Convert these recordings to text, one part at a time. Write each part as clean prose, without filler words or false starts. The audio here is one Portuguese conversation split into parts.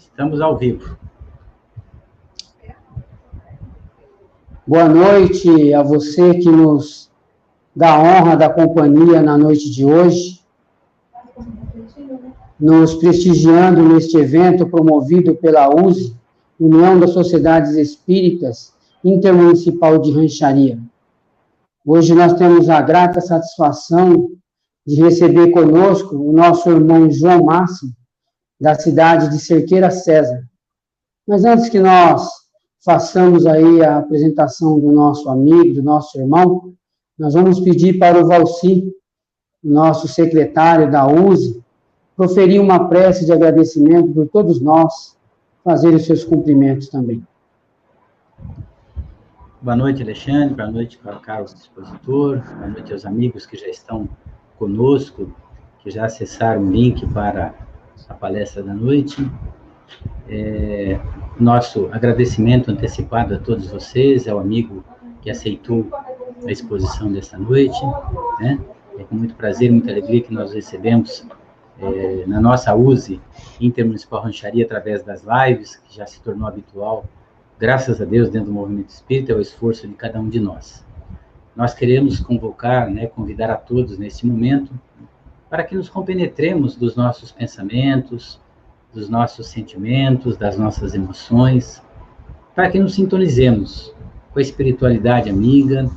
Estamos ao vivo. Boa noite a você que nos dá a honra da companhia na noite de hoje, nos prestigiando neste evento promovido pela USE, União das Sociedades Espíritas Intermunicipal de Rancharia. Hoje nós temos a grata satisfação de receber conosco o nosso irmão João Máximo, da cidade de Cerqueira César. Mas antes que nós façamos aí a apresentação do nosso amigo, do nosso irmão, nós vamos pedir para o Valci, nosso secretário da USE, proferir uma prece de agradecimento por todos nós, fazer os seus cumprimentos também. Boa noite, Alexandre, boa noite para o Carlos expositor, boa noite aos amigos que já estão conosco, que já acessaram o link para a palestra da noite. Nosso agradecimento antecipado a todos vocês, ao amigo que aceitou a exposição desta noite, né? É com muito prazer e muita alegria que nós recebemos na nossa USE Intermunicipal Rancharia, através das lives, que já se tornou habitual, graças a Deus, dentro do movimento espírita, é o esforço de cada um de nós. Nós queremos convocar, convidar a todos neste momento, para que nos compenetremos dos nossos pensamentos, dos nossos sentimentos, das nossas emoções, para que nos sintonizemos com a espiritualidade amiga,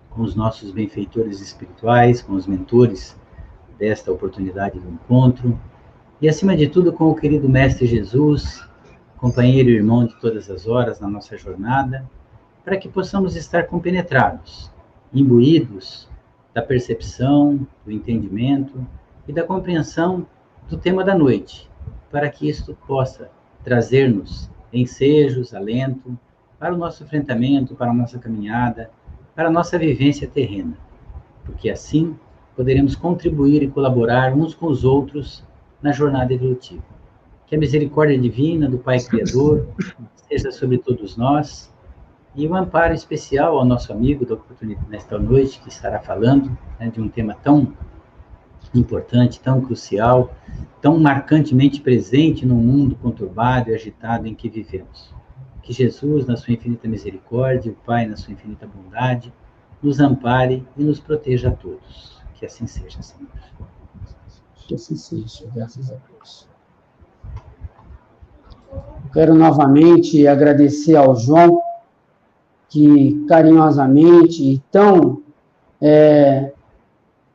com os nossos benfeitores espirituais, com os mentores desta oportunidade do encontro, e acima de tudo com o querido Mestre Jesus, companheiro e irmão de todas as horas na nossa jornada, para que possamos estar compenetrados, imbuídos da percepção, do entendimento e da compreensão do tema da noite, para que isto possa trazer-nos ensejos, alento para o nosso enfrentamento, para a nossa caminhada, para a nossa vivência terrena, porque assim poderemos contribuir e colaborar uns com os outros na jornada evolutiva. Que a misericórdia divina do Pai Criador seja sobre todos nós, e um amparo especial ao nosso amigo da oportunidade nesta noite, que estará falando de um tema tão importante, tão crucial, tão marcantemente presente no mundo conturbado e agitado em que vivemos. Que Jesus, na sua infinita misericórdia, o Pai, na sua infinita bondade, nos ampare e nos proteja a todos. Que assim seja, Senhor. Que assim seja, graças a Deus. Quero novamente agradecer ao João, que carinhosamente e tão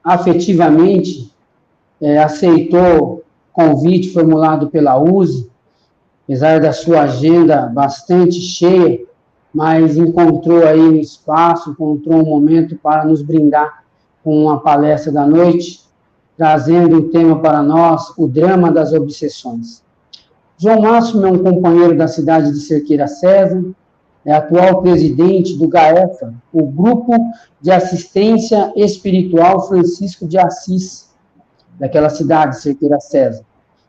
afetivamente aceitou o convite formulado pela USE, apesar da sua agenda bastante cheia, mas encontrou aí um espaço, encontrou um momento para nos brindar com uma palestra da noite, trazendo o tema para nós, o drama das obsessões. João Máximo é um companheiro da cidade de Cerqueira César, é atual presidente do GAEFA, o Grupo de Assistência Espiritual Francisco de Assis, daquela cidade, Cerqueira César.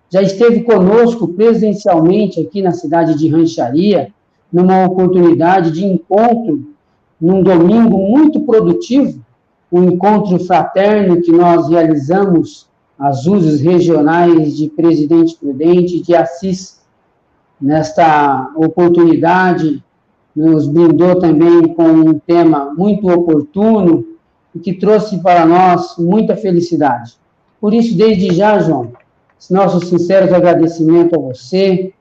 Já esteve conosco presencialmente aqui na cidade de Rancharia, numa oportunidade de encontro, num domingo muito produtivo, um encontro fraterno que nós realizamos as usos regionais de Presidente Prudente e de Assis. Nesta oportunidade, nos brindou também com um tema muito oportuno e que trouxe para nós muita felicidade. Por isso, desde já, João, nossos sinceros agradecimentos a você,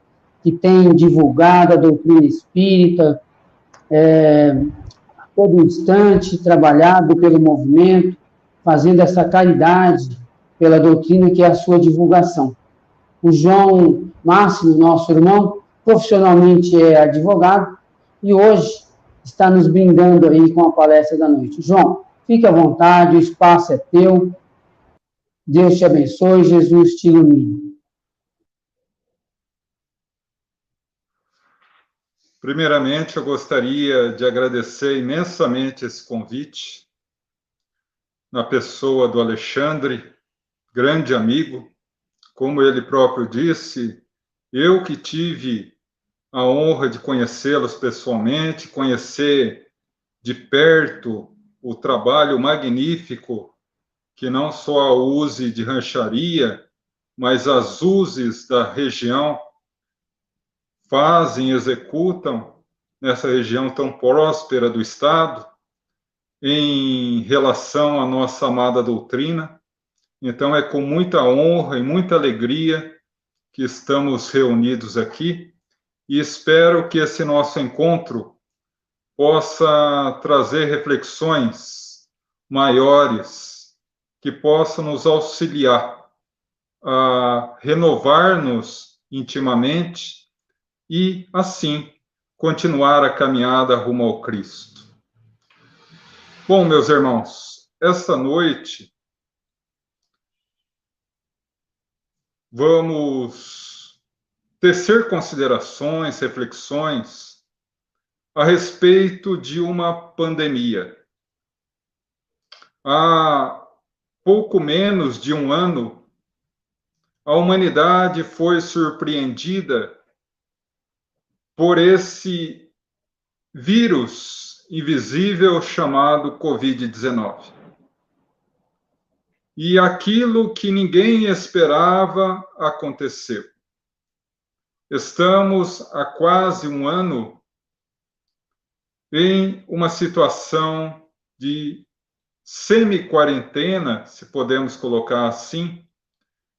que tem divulgado a doutrina espírita, a todo instante, trabalhado pelo movimento, fazendo essa caridade pela doutrina que é a sua divulgação. O João Máximo, nosso irmão, profissionalmente é advogado e hoje está nos brindando aí com a palestra da noite. João, fique à vontade, o espaço é teu. Deus te abençoe, Jesus te ilumine. Primeiramente, eu gostaria de agradecer imensamente esse convite, na pessoa do Alexandre, grande amigo. Como ele próprio disse, eu que tive a honra de conhecê-los pessoalmente, conhecer de perto o trabalho magnífico que não só a USE de Rancharia, mas as USEs da região fazem, executam nessa região tão próspera do Estado, em relação à nossa amada doutrina. Então, é com muita honra e muita alegria que estamos reunidos aqui, e espero que esse nosso encontro possa trazer reflexões maiores, que possam nos auxiliar a renovar-nos intimamente e, assim, continuar a caminhada rumo ao Cristo. Bom, meus irmãos, esta noite vamos tecer considerações, reflexões a respeito de uma pandemia. Há pouco menos de um ano, a humanidade foi surpreendida por esse vírus invisível chamado Covid-19. E aquilo que ninguém esperava aconteceu. Estamos há quase um ano em uma situação de semi-quarentena, se podemos colocar assim,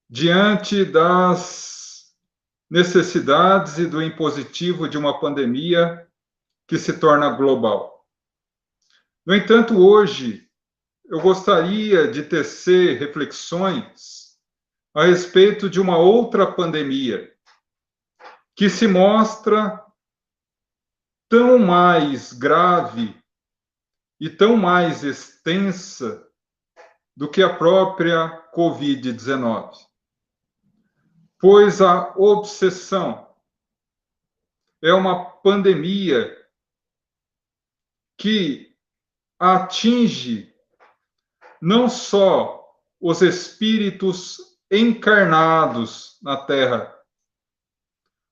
diante das necessidades e do impositivo de uma pandemia que se torna global. No entanto, hoje, eu gostaria de tecer reflexões a respeito de uma outra pandemia que se mostra tão mais grave e tão mais extensa do que a própria Covid-19. Pois a obsessão é uma pandemia que atinge não só os espíritos encarnados na Terra,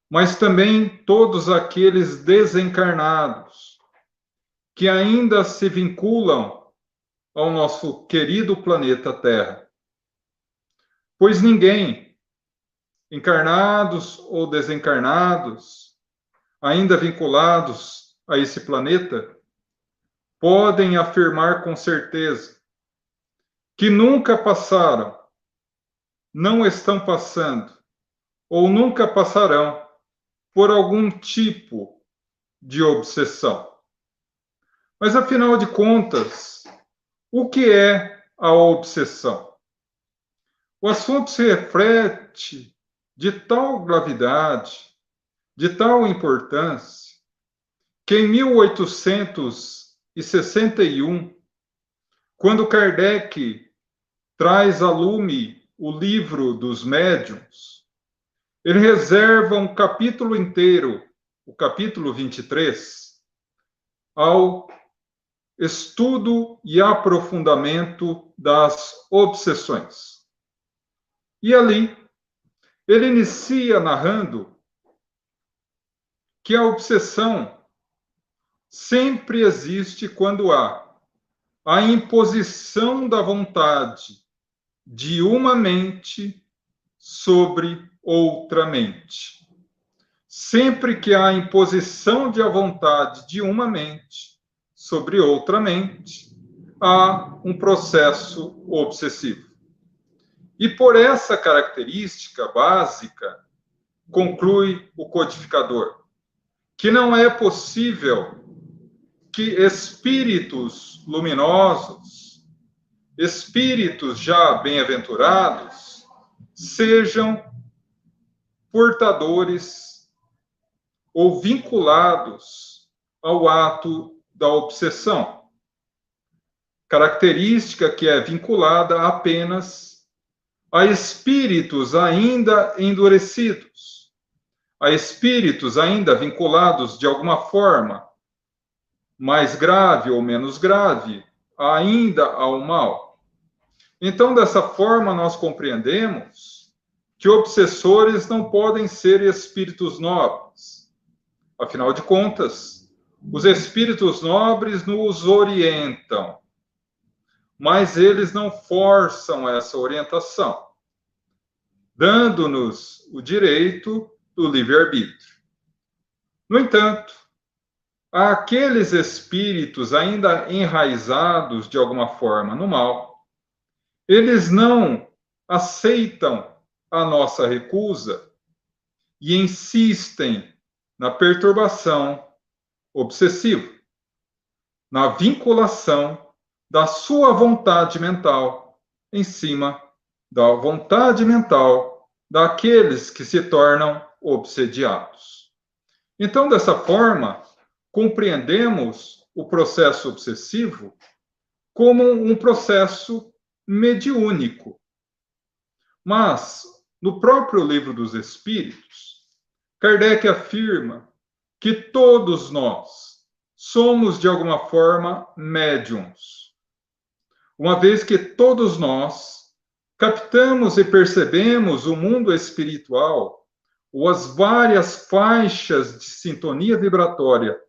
mas também todos aqueles desencarnados que ainda se vinculam ao nosso querido planeta Terra. Pois ninguém, encarnados ou desencarnados, ainda vinculados a esse planeta, podem afirmar com certeza que nunca passaram, não estão passando, ou nunca passarão por algum tipo de obsessão. Mas, afinal de contas, o que é a obsessão? O assunto se reflete de tal gravidade, de tal importância, que em 1861, quando Kardec traz a lume o livro dos médiuns, ele reserva um capítulo inteiro, o capítulo 23, ao estudo e aprofundamento das obsessões. E ali, ele inicia narrando que a obsessão sempre existe quando há a imposição da vontade de uma mente sobre outra mente. Sempre que há imposição de a vontade de uma mente sobre outra mente, há um processo obsessivo. E por essa característica básica, conclui o codificador, que não é possível que espíritos luminosos, espíritos já bem-aventurados, sejam portadores ou vinculados ao ato da obsessão. Característica que é vinculada apenas a espíritos ainda endurecidos, a espíritos ainda vinculados de alguma forma, mais grave ou menos grave, ainda ao mal. Então, dessa forma, nós compreendemos que obsessores não podem ser espíritos nobres. Afinal de contas, os espíritos nobres nos orientam, mas eles não forçam essa orientação, dando-nos o direito do livre-arbítrio. No entanto, há aqueles espíritos ainda enraizados de alguma forma no mal, eles não aceitam a nossa recusa e insistem na perturbação obsessiva, na vinculação da sua vontade mental em cima da vontade mental daqueles que se tornam obsediados. Então, dessa forma, compreendemos o processo obsessivo como um processo mediúnico. Mas, no próprio Livro dos Espíritos, Kardec afirma que todos nós somos, de alguma forma, médiums, uma vez que todos nós captamos e percebemos o mundo espiritual ou as várias faixas de sintonia vibratória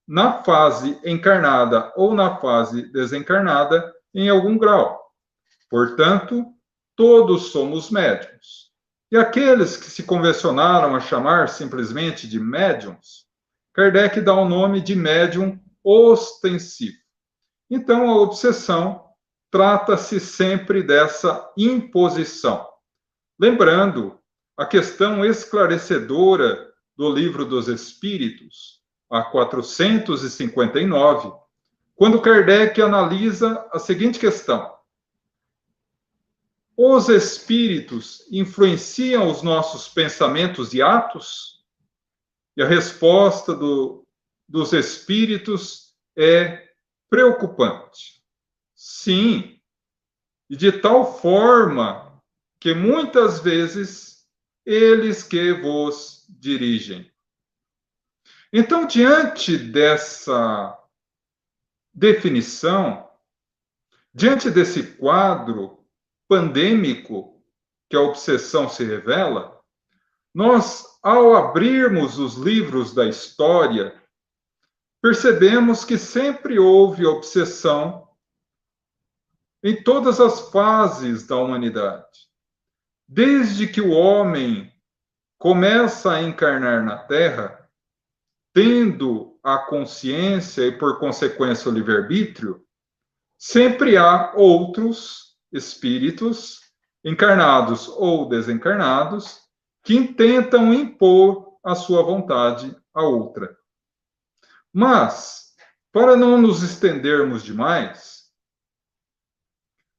na fase encarnada ou na fase desencarnada em algum grau. Portanto, todos somos médiums. E aqueles que se convencionaram a chamar simplesmente de médiums, Kardec dá o nome de médium ostensivo. Então, a obsessão trata-se sempre dessa imposição. Lembrando a questão esclarecedora do Livro dos Espíritos, a 459, quando Kardec analisa a seguinte questão: os espíritos influenciam os nossos pensamentos e atos? E a resposta dos espíritos é preocupante. Sim, e de tal forma que muitas vezes eles que vos dirigem. Então, diante dessa definição, diante desse quadro pandêmico que a obsessão se revela, nós, ao abrirmos os livros da história, percebemos que sempre houve obsessão em todas as fases da humanidade. Desde que o homem começa a encarnar na Terra, tendo a consciência e, por consequência, o livre-arbítrio, sempre há outros espíritos, encarnados ou desencarnados, que intentam impor a sua vontade a outra. Mas, para não nos estendermos demais,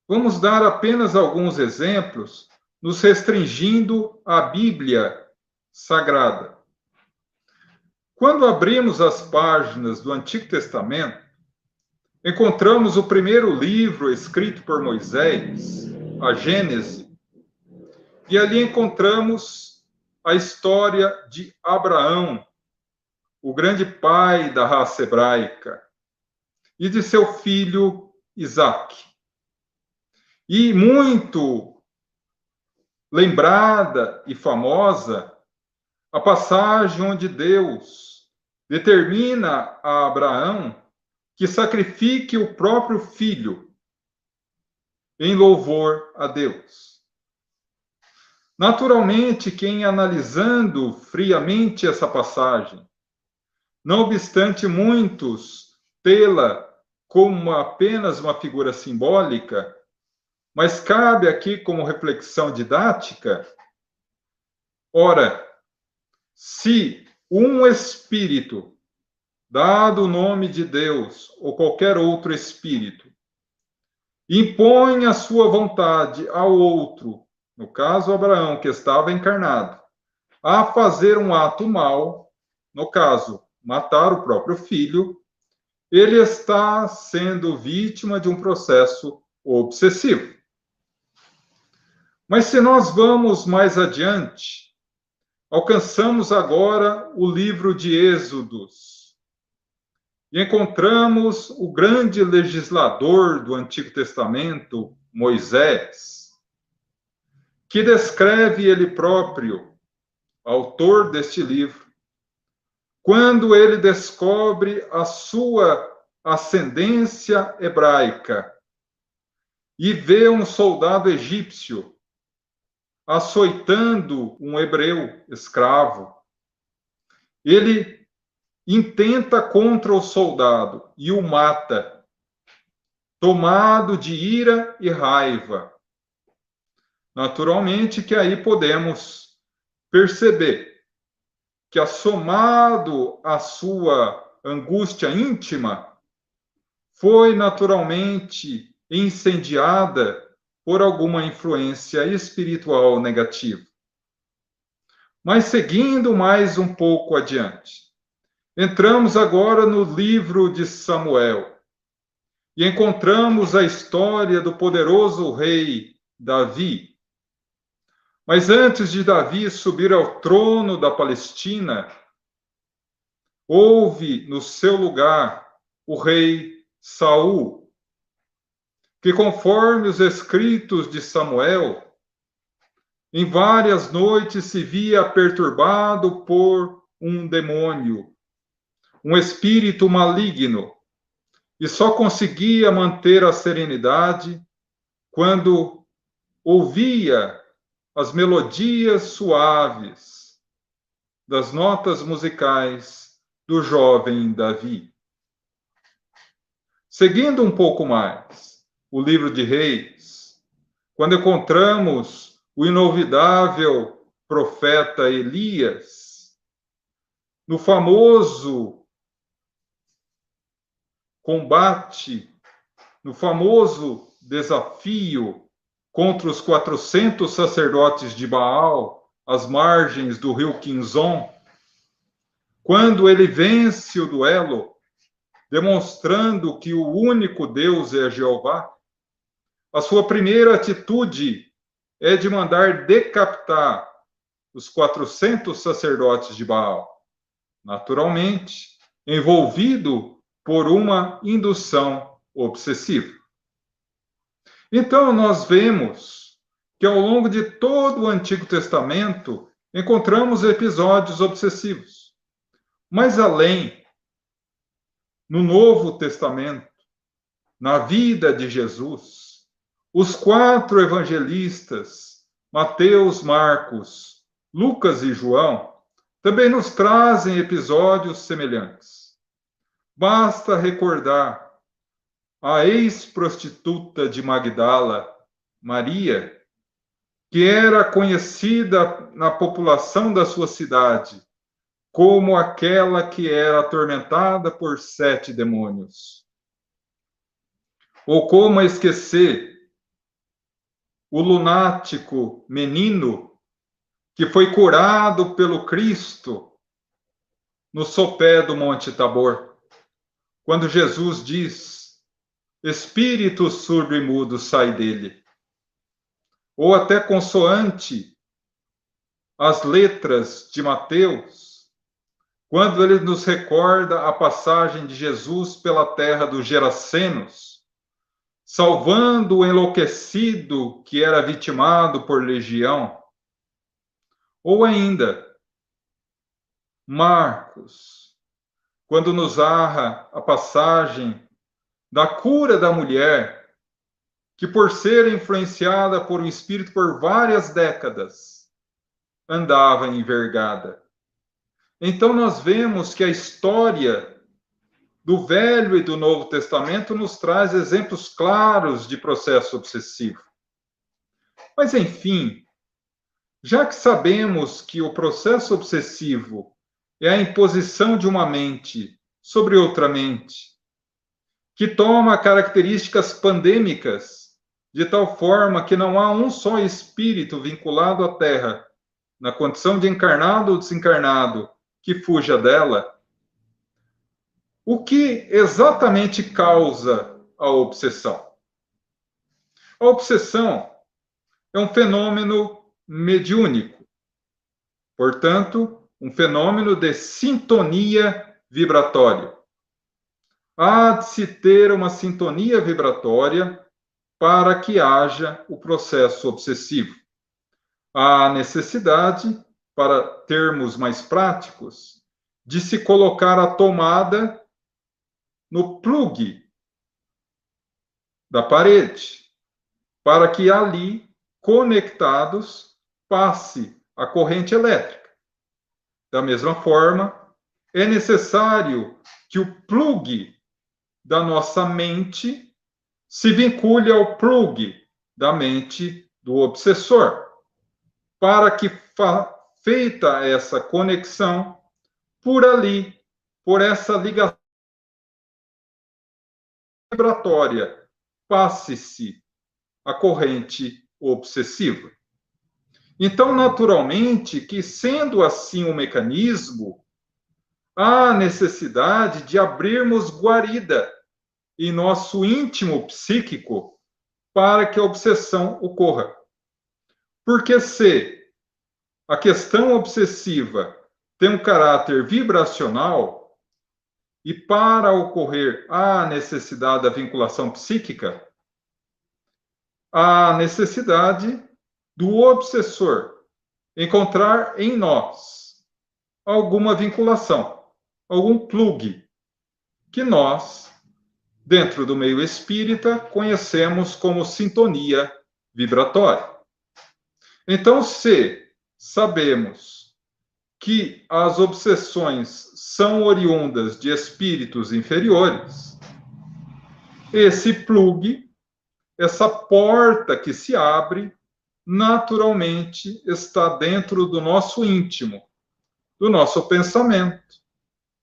vamos dar apenas alguns exemplos, nos restringindo à Bíblia Sagrada. Quando abrimos as páginas do Antigo Testamento, encontramos o primeiro livro escrito por Moisés, a Gênese, e ali encontramos a história de Abraão, o grande pai da raça hebraica, e de seu filho Isaque. E muito lembrada e famosa a passagem onde Deus determina a Abraão que sacrifique o próprio filho em louvor a Deus. Naturalmente, quem analisando friamente essa passagem, não obstante muitos tê-la como apenas uma figura simbólica, mas cabe aqui como reflexão didática, ora, se um espírito, dado o nome de Deus ou qualquer outro espírito, impõe a sua vontade ao outro, no caso Abraão, que estava encarnado, a fazer um ato mau, no caso, matar o próprio filho, ele está sendo vítima de um processo obsessivo. Mas se nós vamos mais adiante, alcançamos agora o livro de Êxodos e encontramos o grande legislador do Antigo Testamento, Moisés, que descreve ele próprio, autor deste livro, quando ele descobre a sua ascendência hebraica e vê um soldado egípcio açoitando um hebreu escravo. Ele intenta contra o soldado e o mata, tomado de ira e raiva. Naturalmente que aí podemos perceber que, assomado à sua angústia íntima, foi naturalmente incendiada por alguma influência espiritual negativa. Mas seguindo mais um pouco adiante, entramos agora no livro de Samuel e encontramos a história do poderoso rei Davi. Mas antes de Davi subir ao trono da Palestina, houve no seu lugar o rei Saul, que, conforme os escritos de Samuel, em várias noites se via perturbado por um demônio, um espírito maligno, e só conseguia manter a serenidade quando ouvia as melodias suaves das notas musicais do jovem Davi. Seguindo um pouco mais o livro de Reis, quando encontramos o inolvidável profeta Elias, no famoso combate, no famoso desafio contra os 400 sacerdotes de Baal, às margens do rio Quinzon, quando ele vence o duelo, demonstrando que o único Deus é Jeová, a sua primeira atitude é de mandar decapitar os 400 sacerdotes de Baal, naturalmente envolvido por uma indução obsessiva. Então, nós vemos que ao longo de todo o Antigo Testamento encontramos episódios obsessivos. Mas além, no Novo Testamento, na vida de Jesus, os 4 evangelistas, Mateus, Marcos, Lucas e João, também nos trazem episódios semelhantes. Basta recordar a ex-prostituta de Magdala, Maria, que era conhecida na população da sua cidade como aquela que era atormentada por 7 demônios. Ou como esquecer o lunático menino que foi curado pelo Cristo no sopé do Monte Tabor, quando Jesus diz: espírito surdo e mudo, sai dele. Ou até consoante as letras de Mateus, quando ele nos recorda a passagem de Jesus pela terra dos Gerasenos, salvando o enlouquecido que era vitimado por legião. Ou ainda, Marcos, quando nos narra a passagem da cura da mulher, que por ser influenciada por um espírito por várias décadas, andava envergada. Então nós vemos que a história do Velho e do Novo Testamento nos traz exemplos claros de processo obsessivo. Mas, enfim, já que sabemos que o processo obsessivo é a imposição de uma mente sobre outra mente, que toma características pandêmicas, de tal forma que não há um só espírito vinculado à Terra, na condição de encarnado ou desencarnado, que fuja dela, o que exatamente causa a obsessão? A obsessão é um fenômeno mediúnico, portanto, um fenômeno de sintonia vibratória. Há de se ter uma sintonia vibratória para que haja o processo obsessivo. Há necessidade, para termos mais práticos, de se colocar a tomada no plugue da parede, para que ali, conectados, passe a corrente elétrica. Da mesma forma, é necessário que o plug da nossa mente se vincule ao plug da mente do obsessor, para que, feita essa conexão, por ali, por essa ligação vibratória, passe-se a corrente obsessiva. Então, naturalmente, que sendo assim o mecanismo, há necessidade de abrirmos guarida em nosso íntimo psíquico para que a obsessão ocorra. Porque se a questão obsessiva tem um caráter vibracional e para ocorrer há necessidade da vinculação psíquica, há necessidade do obsessor encontrar em nós alguma vinculação, algum plug que nós, dentro do meio espírita, conhecemos como sintonia vibratória. Então, se sabemos que as obsessões são oriundas de espíritos inferiores, esse plug, essa porta que se abre, naturalmente está dentro do nosso íntimo, do nosso pensamento,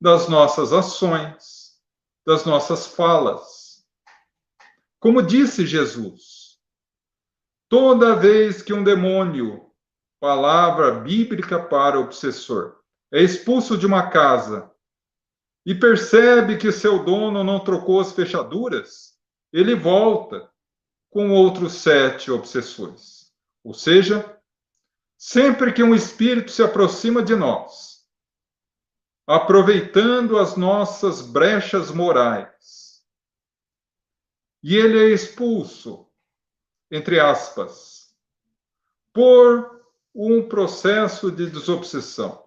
das nossas ações, das nossas falas. Como disse Jesus, toda vez que um demônio, palavra bíblica para o obsessor, é expulso de uma casa e percebe que seu dono não trocou as fechaduras, ele volta com outros 7 obsessores. Ou seja, sempre que um espírito se aproxima de nós, aproveitando as nossas brechas morais, e ele é expulso, entre aspas, por um processo de desobsessão,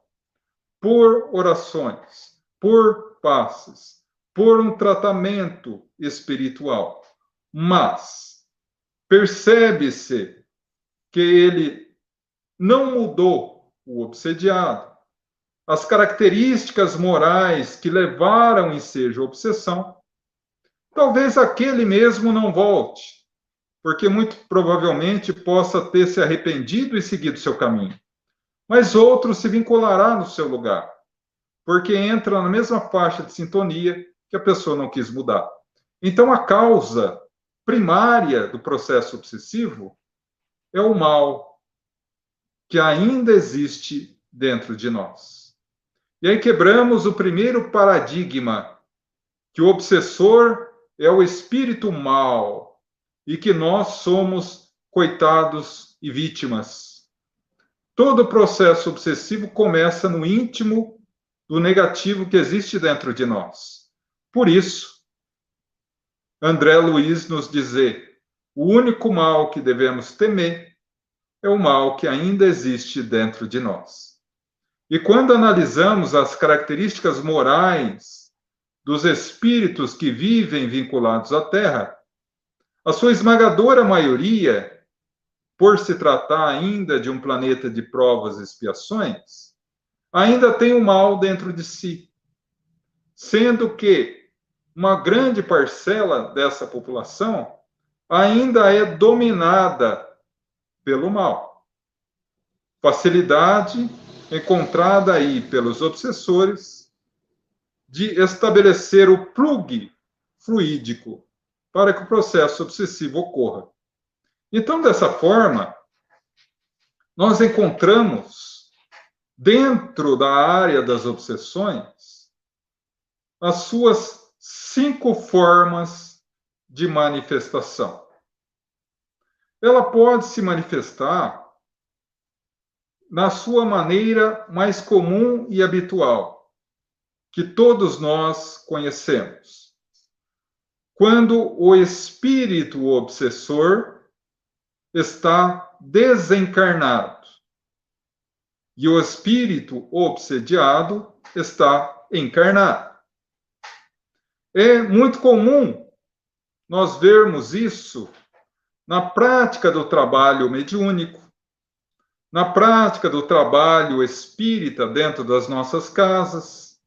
por orações, por passes, por um tratamento espiritual, mas percebe-se que ele não mudou o obsediado, as características morais que levaram em seja a obsessão, talvez aquele mesmo não volte, porque muito provavelmente possa ter se arrependido e seguido seu caminho. Mas outro se vinculará no seu lugar, porque entra na mesma faixa de sintonia que a pessoa não quis mudar. Então, a causa primária do processo obsessivo é o mal que ainda existe dentro de nós. E aí quebramos o primeiro paradigma, que o obsessor é o espírito mau e que nós somos coitados e vítimas. Todo processo obsessivo começa no íntimo do negativo que existe dentro de nós. Por isso, André Luiz nos diz: o único mal que devemos temer é o mal que ainda existe dentro de nós. E quando analisamos as características morais dos espíritos que vivem vinculados à Terra, a sua esmagadora maioria, por se tratar ainda de um planeta de provas e expiações, ainda tem o mal dentro de si, sendo que uma grande parcela dessa população ainda é dominada pelo mal. Facilidade encontrada aí pelos obsessores de estabelecer o plug fluídico para que o processo obsessivo ocorra. Então, dessa forma, nós encontramos dentro da área das obsessões as suas 5 formas de manifestação. Ela pode se manifestar na sua maneira mais comum e habitual, que todos nós conhecemos. Quando o espírito obsessor está desencarnado e o espírito obsediado está encarnado. É muito comum nós vermos isso na prática do trabalho mediúnico, na prática do trabalho espírita dentro das nossas casas,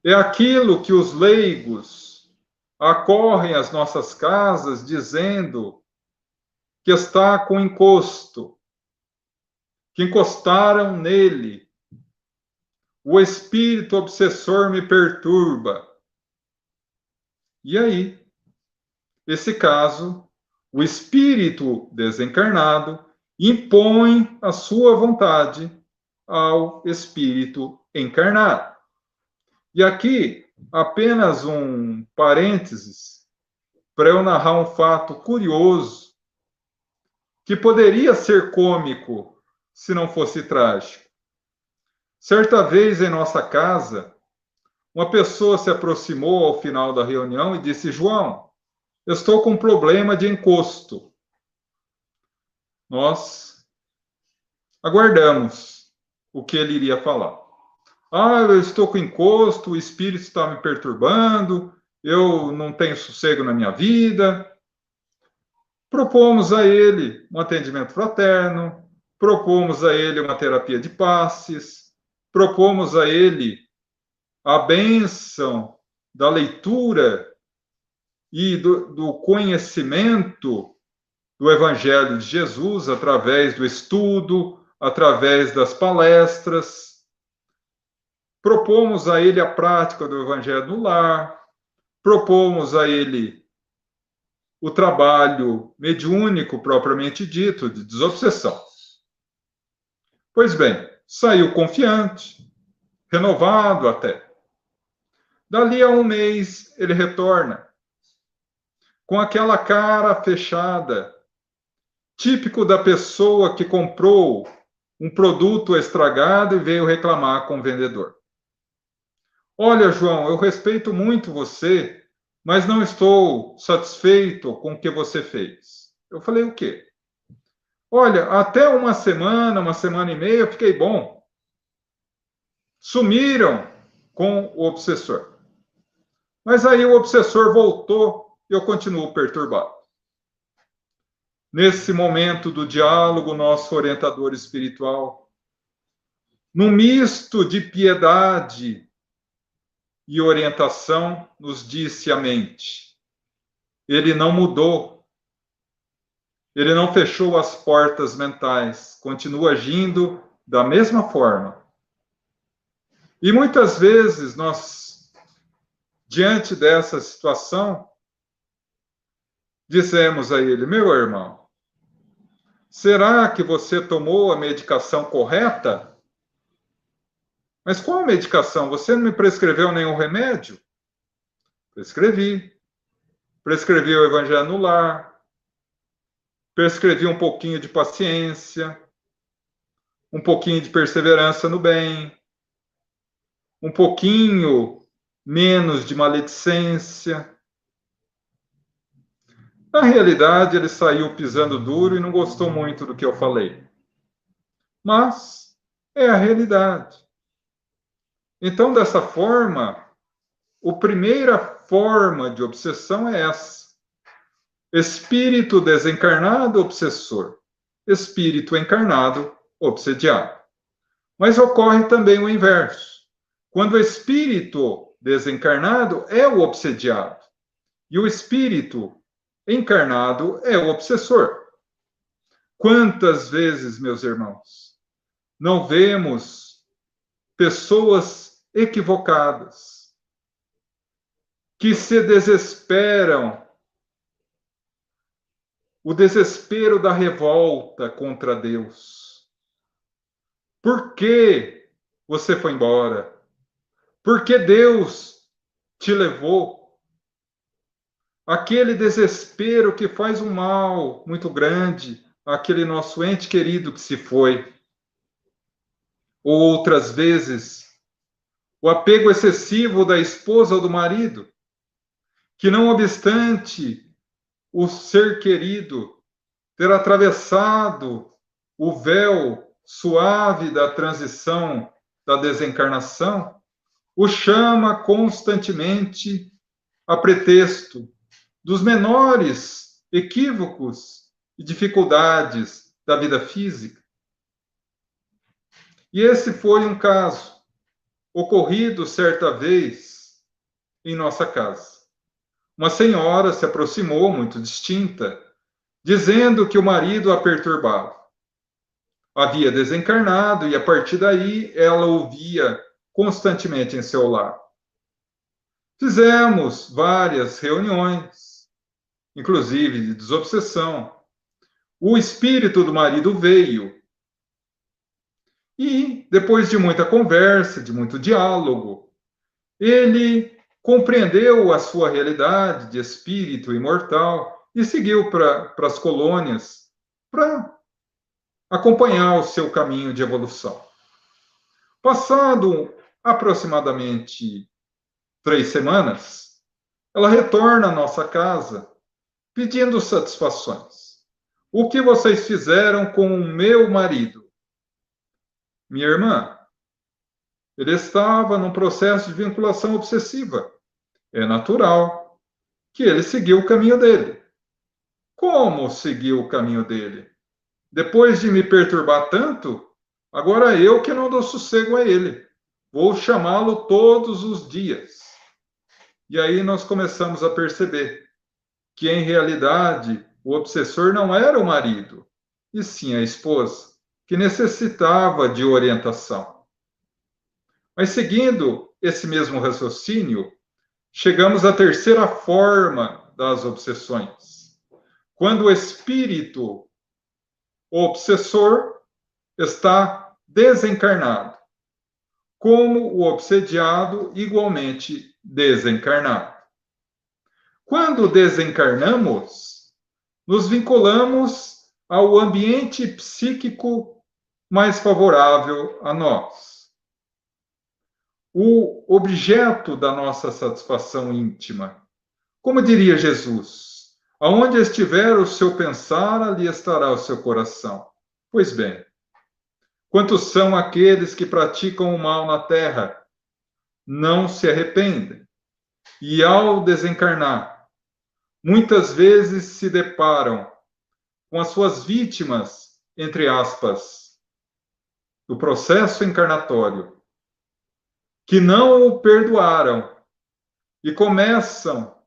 É aquilo que os leigos acorrem às nossas casas dizendo que está com encosto, que encostaram nele. O espírito obsessor me perturba. E aí? Esse caso, o espírito desencarnado impõe a sua vontade ao espírito encarnado. E aqui, apenas um parênteses para eu narrar um fato curioso que poderia ser cômico se não fosse trágico. Certa vez em nossa casa, uma pessoa se aproximou ao final da reunião e disse: João, eu estou com um problema de encosto. Nós aguardamos o que ele iria falar. Eu estou com encosto, o espírito está me perturbando, eu não tenho sossego na minha vida. Propomos a ele um atendimento fraterno, propomos a ele uma terapia de passes, propomos a ele a bênção da leitura e do conhecimento do Evangelho de Jesus através do estudo, através das palestras. Propomos a ele a prática do Evangelho no lar, propomos a ele o trabalho mediúnico propriamente dito, de desobsessão. Pois bem, saiu confiante, renovado até. Dali a um mês, ele retorna, com aquela cara fechada, típico da pessoa que comprou um produto estragado e veio reclamar com o vendedor. Olha, João, eu respeito muito você, mas não estou satisfeito com o que você fez. Eu falei, o quê? Olha, até uma semana e meia, eu fiquei bom. Sumiram com o obsessor. Mas aí o obsessor voltou e eu continuo perturbado. Nesse momento do diálogo, nosso orientador espiritual, num misto de piedade e orientação, nos disse a mente: ele não mudou, ele não fechou as portas mentais, continua agindo da mesma forma. E muitas vezes nós, diante dessa situação, dizemos a ele: meu irmão, será que você tomou a medicação correta? Mas qual medicação? Você não me prescreveu nenhum remédio? Prescrevi. Prescrevi o Evangelho no lar. Prescrevi um pouquinho de paciência. Um pouquinho de perseverança no bem. Um pouquinho menos de maledicência. Na realidade, ele saiu pisando duro e não gostou muito do que eu falei. Mas é a realidade. Então, dessa forma, a primeira forma de obsessão é essa. Espírito desencarnado, obsessor. Espírito encarnado, obsediado. Mas ocorre também o inverso. Quando o espírito desencarnado é o obsediado e o espírito encarnado é o obsessor. Quantas vezes, meus irmãos, não vemos pessoas equivocadas que se desesperam, o desespero da revolta contra Deus. Por que você foi embora? Por que Deus te levou? Aquele desespero que faz um mal muito grande àquele nosso ente querido que se foi. Ou outras vezes, o apego excessivo da esposa ou do marido, que não obstante o ser querido ter atravessado o véu suave da transição da desencarnação, o chama constantemente a pretexto dos menores equívocos e dificuldades da vida física. E esse foi um caso ocorrido certa vez em nossa casa. Uma senhora se aproximou, muito distinta, dizendo que o marido a perturbava. Havia desencarnado e, a partir daí, ela ouvia constantemente em seu lar. Fizemos várias reuniões, inclusive de desobsessão. O espírito do marido veio e, depois de muita conversa, de muito diálogo, ele compreendeu a sua realidade de espírito imortal e seguiu para as colônias para acompanhar o seu caminho de evolução. Passado aproximadamente 3 semanas, ela retorna à nossa casa pedindo satisfações. O que vocês fizeram com o meu marido? Minha irmã, ele estava num processo de vinculação obsessiva. É natural que ele seguiu o caminho dele. Como seguiu o caminho dele? Depois de me perturbar tanto, agora eu que não dou sossego a ele. Vou chamá-lo todos os dias. E aí nós começamos a perceber que, em realidade, o obsessor não era o marido, e sim a esposa, que necessitava de orientação. Mas, seguindo esse mesmo raciocínio, chegamos à terceira forma das obsessões. Quando o espírito obsessor está desencarnado, como o obsediado igualmente desencarnado. Quando desencarnamos, nos vinculamos ao ambiente psíquico mais favorável a nós. O objeto da nossa satisfação íntima. Como diria Jesus, aonde estiver o seu pensar, ali estará o seu coração. Pois bem, quantos são aqueles que praticam o mal na terra? Não se arrependem. E ao desencarnar, muitas vezes se deparam com as suas vítimas, entre aspas, do processo encarnatório, que não o perdoaram e começam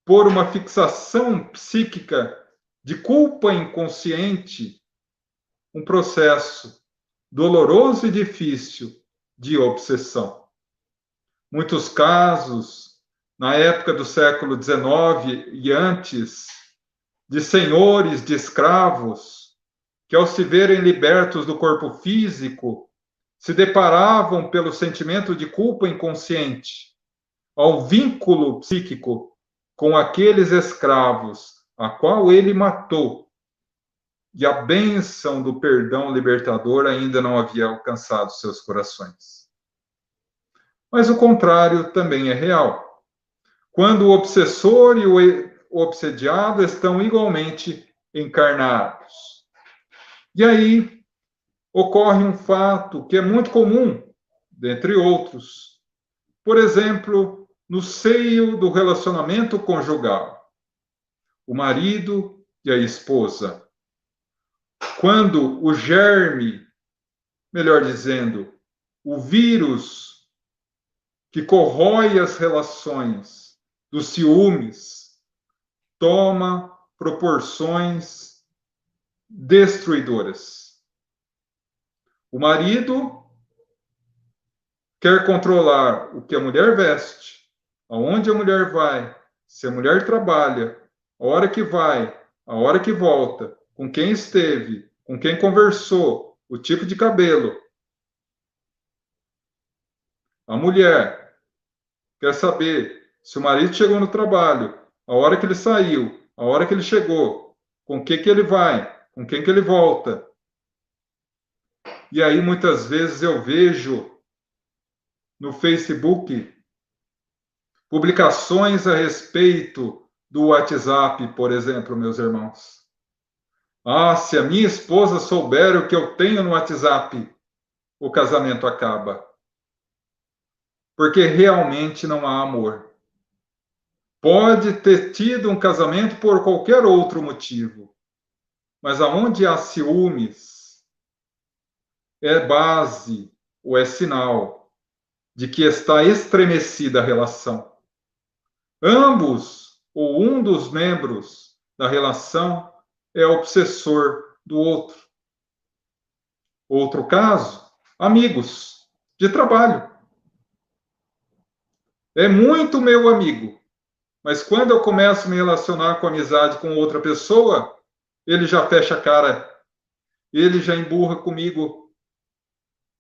por uma fixação psíquica de culpa inconsciente, um processo doloroso e difícil de obsessão. Muitos casos, na época do século XIX e antes, de senhores de escravos que, ao se verem libertos do corpo físico, se deparavam pelo sentimento de culpa inconsciente ao vínculo psíquico com aqueles escravos a qual ele matou, e a bênção do perdão libertador ainda não havia alcançado seus corações. Mas o contrário também é real. Quando o obsessor e o obsediado estão igualmente encarnados. E aí ocorre um fato que é muito comum, dentre outros. Por exemplo, no seio do relacionamento conjugal, o marido e a esposa. Quando o germe, melhor dizendo, o vírus que corrói as relações dos ciúmes, toma proporções destruidoras. O marido quer controlar o que a mulher veste, aonde a mulher vai, se a mulher trabalha, a hora que vai, a hora que volta, com quem esteve, com quem conversou, o tipo de cabelo. A mulher quer saber se o marido chegou no trabalho, a hora que ele saiu, a hora que ele chegou, com que ele vai, com quem que ele volta. E aí, muitas vezes, eu vejo no Facebook publicações a respeito do WhatsApp, por exemplo, meus irmãos. Ah, se a minha esposa souber o que eu tenho no WhatsApp, o casamento acaba. Porque realmente não há amor. Pode ter tido um casamento por qualquer outro motivo, mas aonde há ciúmes, é base ou é sinal de que está estremecida a relação. Ambos ou um dos membros da relação é obsessor do outro. Outro caso, amigos de trabalho. É muito meu amigo, mas quando eu começo a me relacionar com amizade com outra pessoa, ele já fecha a cara, ele já emburra comigo.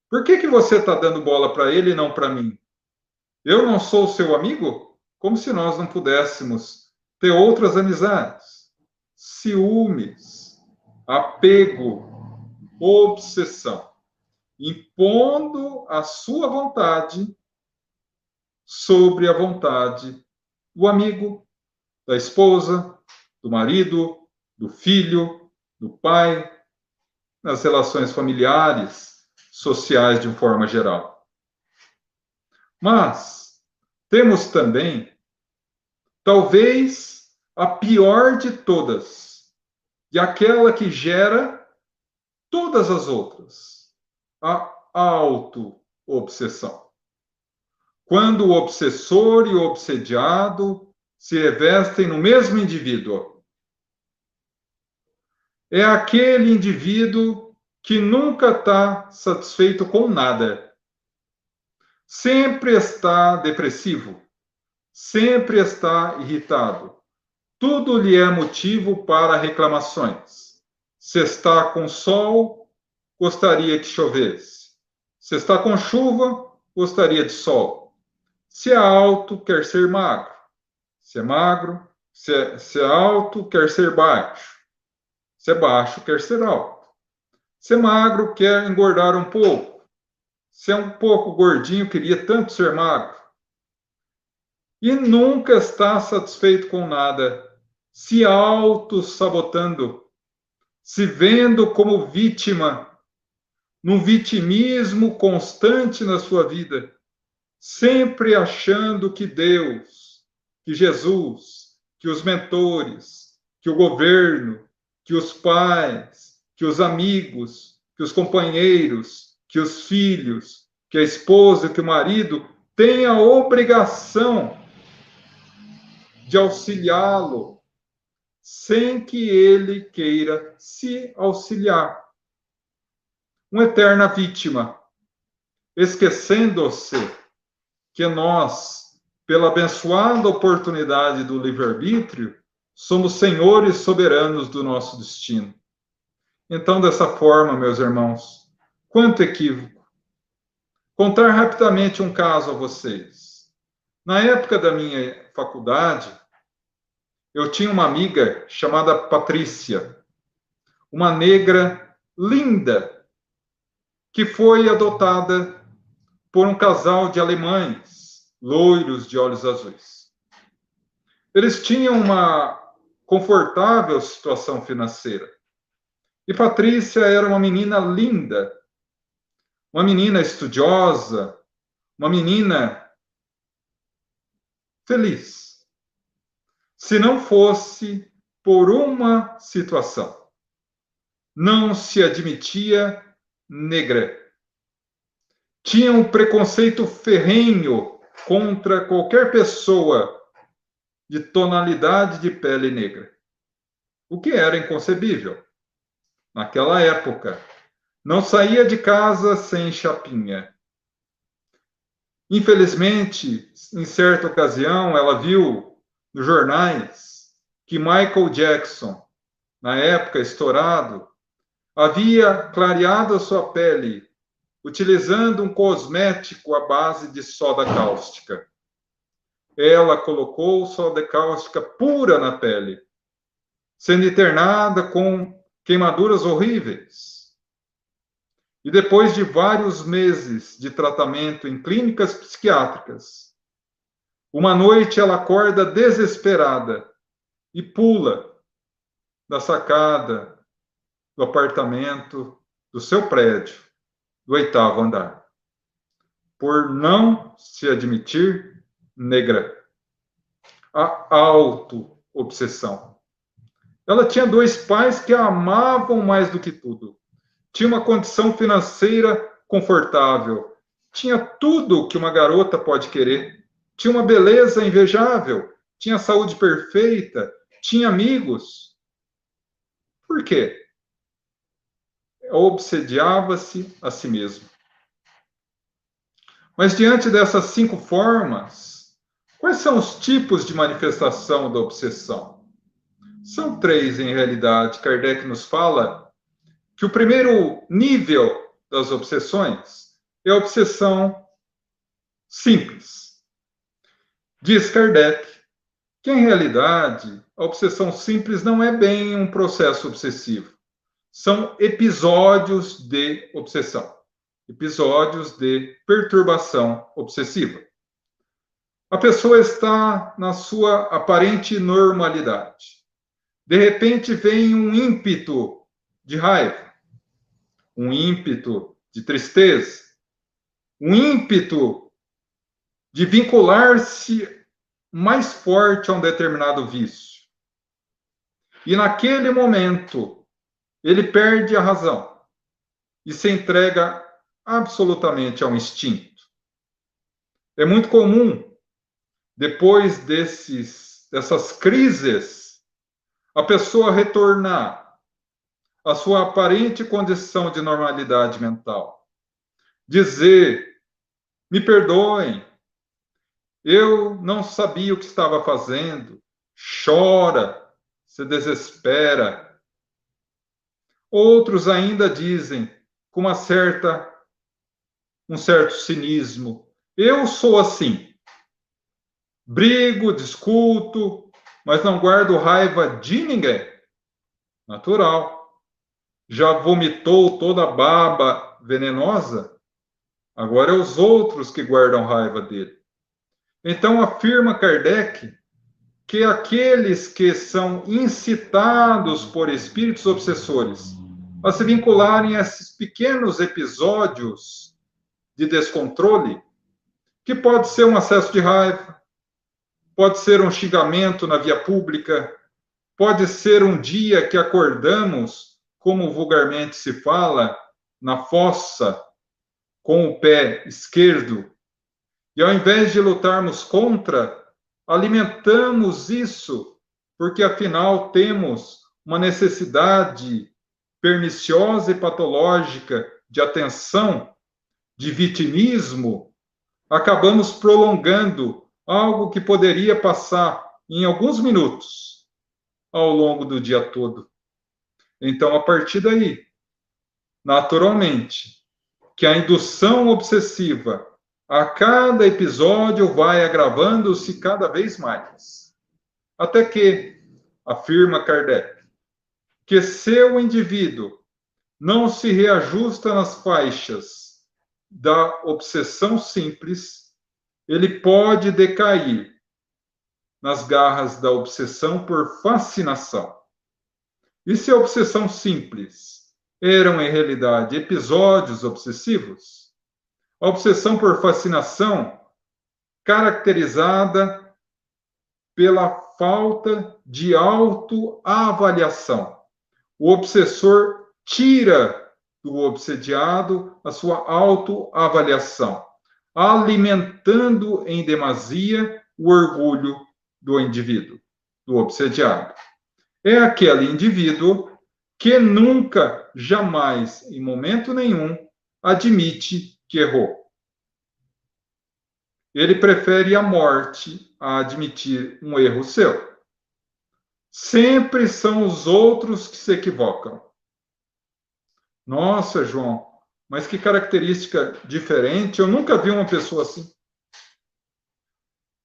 Por que você está dando bola para ele e não para mim? Eu não sou seu amigo? Como se nós não pudéssemos ter outras amizades. Ciúmes, apego, obsessão, impondo a sua vontade sobre a vontade do amigo, da esposa, do marido, do filho, do pai, nas relações familiares, sociais de uma forma geral. Mas temos também, talvez, a pior de todas, e aquela que gera todas as outras, a auto-obsessão. Quando o obsessor e o obsediado se revestem no mesmo indivíduo. É aquele indivíduo que nunca está satisfeito com nada. Sempre está depressivo. Sempre está irritado. Tudo lhe é motivo para reclamações. Se está com sol, gostaria que chovesse. Se está com chuva, gostaria de sol. Se é alto, quer ser magro. Se é magro, se é alto, quer ser baixo. Se é baixo, quer ser alto. Se é magro, quer engordar um pouco. Se é um pouco gordinho, queria tanto ser magro. E nunca está satisfeito com nada, se auto-sabotando, se vendo como vítima, num vitimismo constante na sua vida, sempre achando que Deus, que Jesus, que os mentores, que o governo, que os pais, que os amigos, que os companheiros, que os filhos, que a esposa, que o marido têm a obrigação de auxiliá-lo, sem que ele queira se auxiliar. Uma eterna vítima, esquecendo-se que nós, pela abençoada oportunidade do livre-arbítrio, somos senhores soberanos do nosso destino. Então, dessa forma, meus irmãos, quanto equívoco. Contar rapidamente um caso a vocês. Na época da minha faculdade, eu tinha uma amiga chamada Patrícia, uma negra linda, que foi adotada por um casal de alemães, loiros de olhos azuis. Eles tinham uma confortável situação financeira. E Patrícia era uma menina linda, uma menina estudiosa, uma menina feliz. Se não fosse por uma situação. Não se admitia negra. Tinha um preconceito ferrenho contra qualquer pessoa de tonalidade de pele negra. O que era inconcebível. Naquela época, não saía de casa sem chapinha. Infelizmente, em certa ocasião, ela viu nos jornais que Michael Jackson, na época estourado, havia clareado a sua pele utilizando um cosmético à base de soda cáustica. Ela colocou soda cáustica pura na pele, sendo internada com queimaduras horríveis. E depois de vários meses de tratamento em clínicas psiquiátricas, uma noite ela acorda desesperada e pula da sacada do apartamento do seu prédio, do 8º andar, por não se admitir negra. A auto-obsessão. Ela tinha 2 pais que a amavam mais do que tudo. Tinha uma condição financeira confortável. Tinha tudo que uma garota pode querer. Tinha uma beleza invejável. tinha saúde perfeita, tinha amigos. Por quê? Obsediava-se a si mesmo. Mas diante dessas 5 formas, quais são os tipos de manifestação da obsessão? São 3, em realidade. Kardec nos fala que o primeiro nível das obsessões é a obsessão simples. Diz Kardec que, em realidade, a obsessão simples não é bem um processo obsessivo. São episódios de obsessão, episódios de perturbação obsessiva. A pessoa está na sua aparente normalidade. De repente vem um ímpeto de raiva, um ímpeto de tristeza, um ímpeto de vincular-se mais forte a um determinado vício. E naquele momento, ele perde a razão e se entrega absolutamente ao instinto. É muito comum, depois dessas crises, a pessoa retornar à sua aparente condição de normalidade mental. Dizer, me perdoem, eu não sabia o que estava fazendo, chora, se desespera. Outros ainda dizem, com um certo cinismo, eu sou assim. Brigo, discuto, mas não guardo raiva de ninguém. Natural. Já vomitou toda a baba venenosa? Agora é os outros que guardam raiva dele. Então afirma Kardec que aqueles que são incitados por espíritos obsessores a se vincularem a esses pequenos episódios de descontrole, que pode ser um acesso de raiva, pode ser um xingamento na via pública, pode ser um dia que acordamos, como vulgarmente se fala, na fossa, com o pé esquerdo, e ao invés de lutarmos contra, alimentamos isso, porque afinal temos uma necessidade perniciosa e patológica de atenção, de vitimismo, acabamos prolongando algo que poderia passar em alguns minutos ao longo do dia todo. Então, a partir daí, naturalmente, que a indução obsessiva a cada episódio vai agravando-se cada vez mais. Até que, afirma Kardec, que se o indivíduo não se reajusta nas faixas da obsessão simples, ele pode decair nas garras da obsessão por fascinação. E se a obsessão simples eram, em realidade, episódios obsessivos, a obsessão por fascinação, caracterizada pela falta de autoavaliação. O obsessor tira do obsediado a sua autoavaliação, alimentando em demasia o orgulho do indivíduo, do obsediado. É aquele indivíduo que nunca, jamais, em momento nenhum, admite que errou. Ele prefere a morte a admitir um erro seu. Sempre são os outros que se equivocam. Nossa, João, mas que característica diferente. Eu nunca vi uma pessoa assim.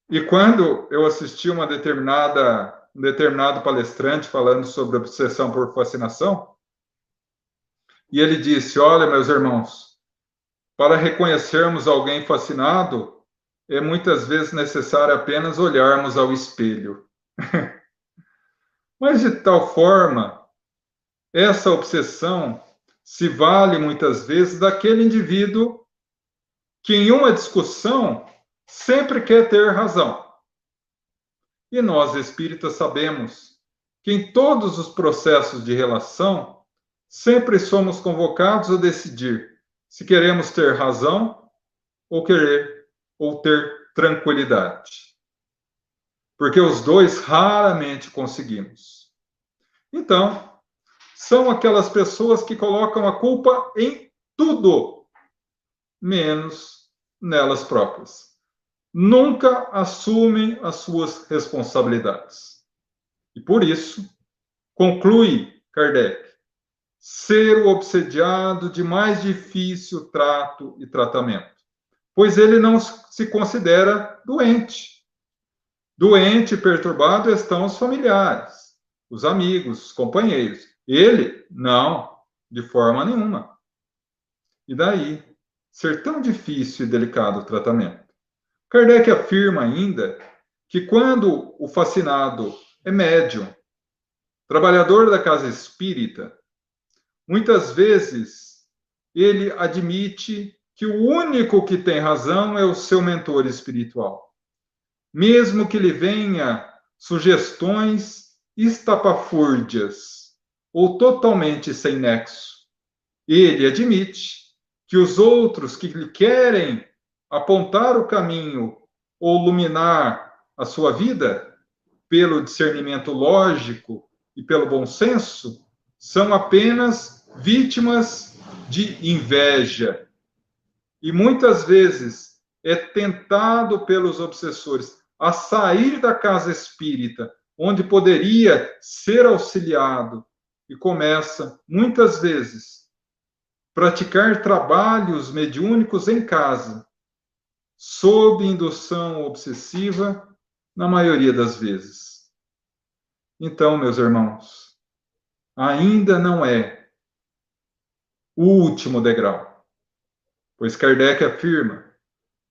E quando eu assisti um determinado palestrante falando sobre obsessão por fascinação, e ele disse, olha, meus irmãos, para reconhecermos alguém fascinado, é muitas vezes necessário apenas olharmos ao espelho. Mas, de tal forma, essa obsessão se vale muitas vezes daquele indivíduo que, em uma discussão, sempre quer ter razão. E nós, espíritas, sabemos que em todos os processos de relação, sempre somos convocados a decidir se queremos ter razão ou ter tranquilidade. porque os dois raramente conseguimos. Então, são aquelas pessoas que colocam a culpa em tudo, menos nelas próprias. Nunca assumem as suas responsabilidades. E por isso, conclui Kardec, ser o obsediado de mais difícil trato e tratamento, pois ele não se considera doente. Doente e perturbado estão os familiares, os amigos, os companheiros. Ele, não, de forma nenhuma. E daí, ser tão difícil e delicado o tratamento? Kardec afirma ainda que quando o fascinado é médium, trabalhador da casa espírita, muitas vezes ele admite que o único que tem razão é o seu mentor espiritual. Mesmo que lhe venha sugestões estapafúrdias ou totalmente sem nexo, ele admite que os outros que lhe querem apontar o caminho ou iluminar a sua vida pelo discernimento lógico e pelo bom senso são apenas vítimas de inveja. E muitas vezes é tentado pelos obsessores a sair da casa espírita, onde poderia ser auxiliado, e começa, muitas vezes, praticar trabalhos mediúnicos em casa, sob indução obsessiva, na maioria das vezes. Então, meus irmãos, ainda não é o último degrau, pois Kardec afirma: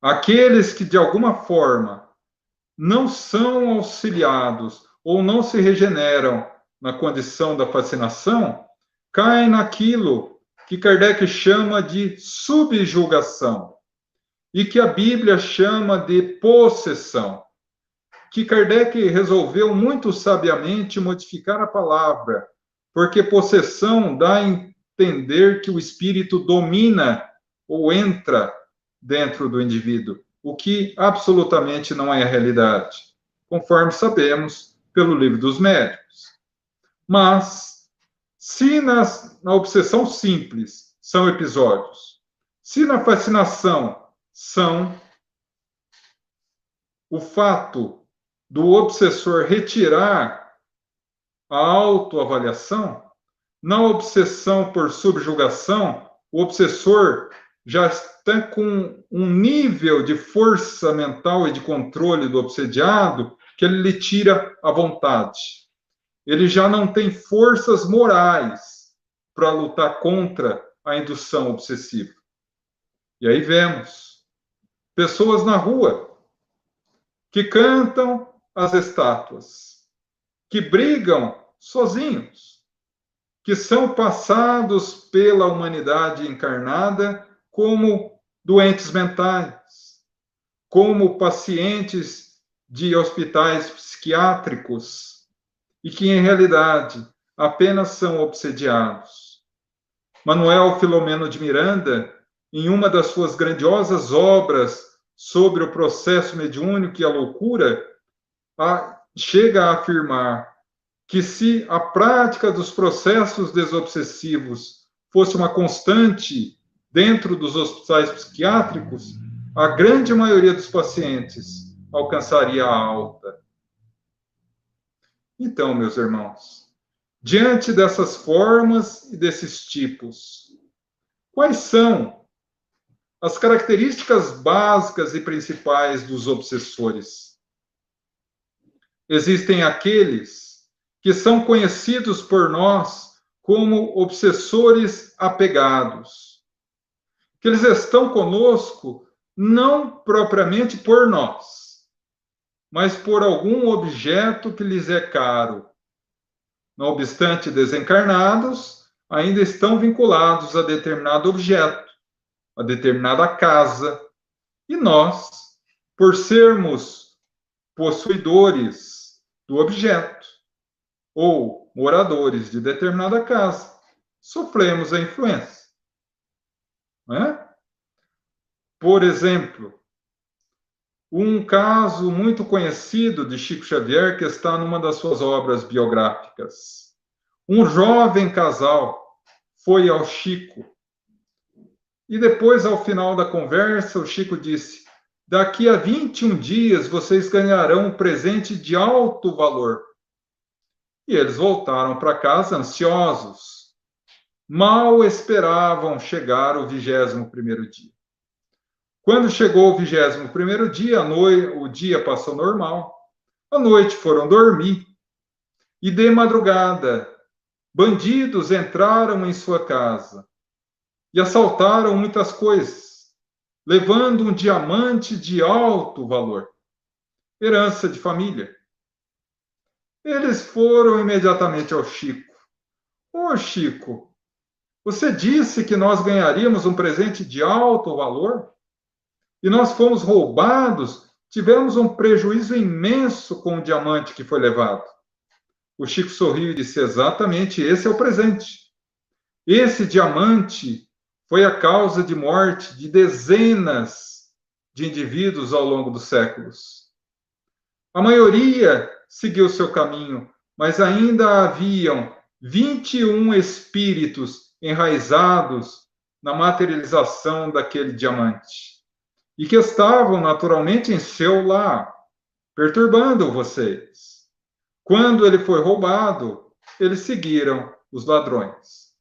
aqueles que de alguma forma não são auxiliados ou não se regeneram na condição da fascinação, caem naquilo que Kardec chama de subjugação e que a Bíblia chama de possessão, que Kardec resolveu muito sabiamente modificar a palavra, porque possessão dá a entender que o espírito domina ou entra dentro do indivíduo, o que absolutamente não é a realidade, conforme sabemos pelo Livro dos Médiuns. Mas, se na obsessão simples são episódios, se na fascinação são o fato do obsessor retirar a autoavaliação, na obsessão por subjugação, o obsessor já está com um nível de força mental e de controle do obsediado que ele lhe tira a vontade. Ele já não tem forças morais para lutar contra a indução obsessiva. E aí vemos pessoas na rua que cantam as estátuas, que brigam sozinhos, que são passados pela humanidade encarnada como doentes mentais, como pacientes de hospitais psiquiátricos, e que, em realidade, apenas são obsediados. Manuel Filomeno de Miranda, em uma das suas grandiosas obras sobre o processo mediúnico e a loucura, chega a afirmar que se a prática dos processos desobsessivos fosse uma constante dentro dos hospitais psiquiátricos, a grande maioria dos pacientes alcançaria a alta. Então, meus irmãos, diante dessas formas e desses tipos, quais são as características básicas e principais dos obsessores? Existem aqueles que são conhecidos por nós como obsessores apegados, que eles estão conosco não propriamente por nós, mas por algum objeto que lhes é caro. Não obstante desencarnados, ainda estão vinculados a determinado objeto, a determinada casa, e nós, por sermos possuidores do objeto ou moradores de determinada casa, sofremos a influência. Não é? Por exemplo, um caso muito conhecido de Chico Xavier, que está numa das suas obras biográficas. Um jovem casal foi ao Chico, e depois, ao final da conversa, o Chico disse: daqui a 21 dias vocês ganharão um presente de alto valor. E eles voltaram para casa ansiosos. Mal esperavam chegar o 21º dia. Quando chegou o 21º dia, o dia passou normal. À noite foram dormir. E de madrugada, bandidos entraram em sua casa e assaltaram muitas coisas, levando um diamante de alto valor, herança de família. Eles foram imediatamente ao Chico. Ô Chico, você disse que nós ganharíamos um presente de alto valor? E nós fomos roubados, tivemos um prejuízo imenso com o diamante que foi levado. O Chico sorriu e disse: exatamente, esse é o presente. Esse diamante foi a causa de morte de dezenas de indivíduos ao longo dos séculos. A maioria seguiu seu caminho, mas ainda haviam 21 espíritos enraizados na materialização daquele diamante e que estavam naturalmente em seu lar, perturbando vocês. Quando ele foi roubado, eles seguiram os ladrões.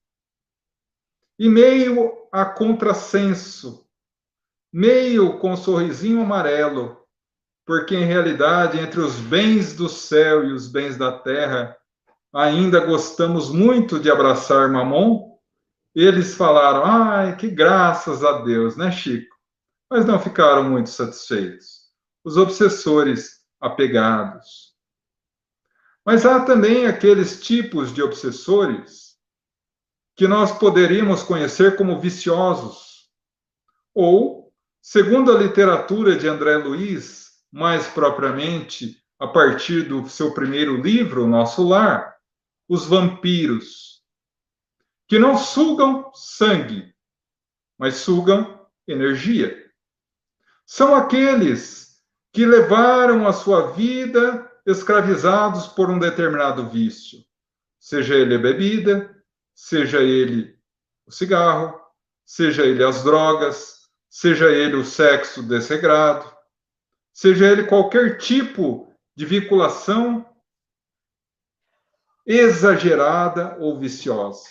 E meio a contrassenso, meio com um sorrisinho amarelo, porque em realidade, entre os bens do céu e os bens da terra, ainda gostamos muito de abraçar Mamon, eles falaram: ai, que graças a Deus, né, Chico? Mas não ficaram muito satisfeitos. Os obsessores apegados. Mas há também aqueles tipos de obsessores que nós poderíamos conhecer como viciosos, ou, segundo a literatura de André Luiz, mais propriamente a partir do seu primeiro livro, Nosso Lar, os vampiros, que não sugam sangue, mas sugam energia. São aqueles que levaram a sua vida escravizados por um determinado vício, seja ele a bebida, seja ele o cigarro, seja ele as drogas, seja ele o sexo desregrado, seja ele qualquer tipo de vinculação exagerada ou viciosa.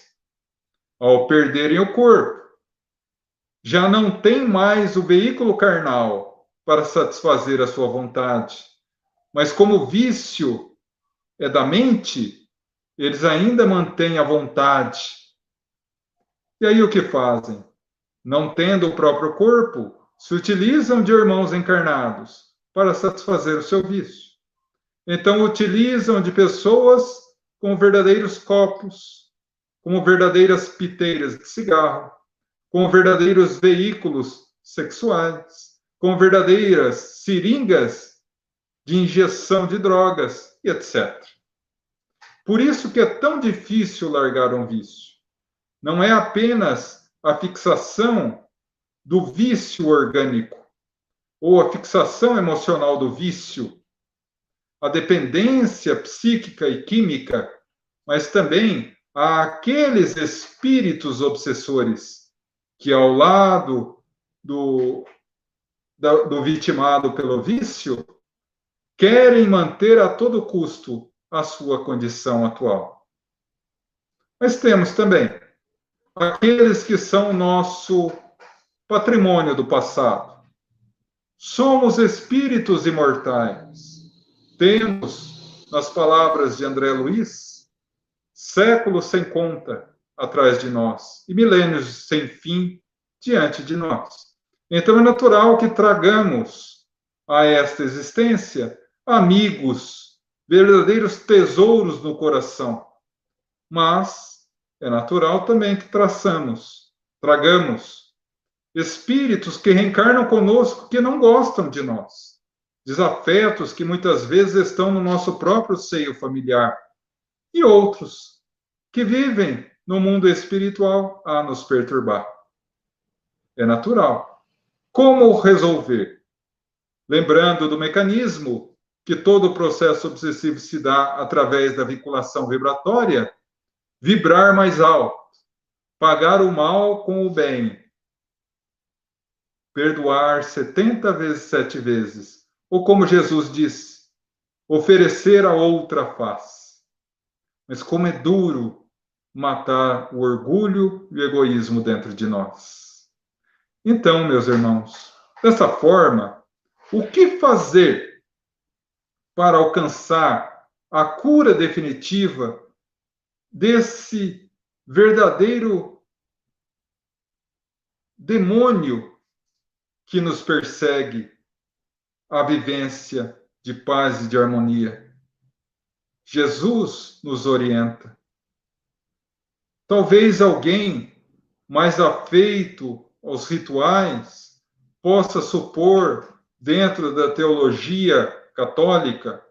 Ao perderem o corpo, já não tem mais o veículo carnal para satisfazer a sua vontade, mas como o vício é da mente, eles ainda mantêm a vontade. E aí o que fazem? Não tendo o próprio corpo, se utilizam de irmãos encarnados para satisfazer o seu vício. Então utilizam de pessoas como verdadeiros copos, como verdadeiras piteiras de cigarro, como verdadeiros veículos sexuais, como verdadeiras seringas de injeção de drogas, e etc. Por isso que é tão difícil largar um vício. Não é apenas a fixação do vício orgânico, ou a fixação emocional do vício, a dependência psíquica e química, mas também há aqueles espíritos obsessores que, ao lado do vitimado pelo vício, querem manter a todo custo a sua condição atual. Mas temos também aqueles que são nosso patrimônio do passado. Somos espíritos imortais. Temos, nas palavras de André Luiz, séculos sem conta atrás de nós e milênios sem fim diante de nós. Então é natural que tragamos a esta existência amigos, verdadeiros tesouros no coração. Mas é natural também que tragamos espíritos que reencarnam conosco que não gostam de nós, desafetos que muitas vezes estão no nosso próprio seio familiar, e outros que vivem no mundo espiritual a nos perturbar. É natural. Como resolver? lembrando do mecanismo que todo o processo obsessivo se dá através da vinculação vibratória, vibrar mais alto, pagar o mal com o bem, perdoar 70 vezes 7 vezes, ou como Jesus disse, oferecer a outra face. Mas como é duro matar o orgulho e o egoísmo dentro de nós. Então, meus irmãos, dessa forma, o que fazer para alcançar a cura definitiva desse verdadeiro demônio que nos persegue a vivência de paz e de harmonia? Jesus nos orienta. Talvez alguém mais afeito aos rituais possa supor, dentro da teologia católica,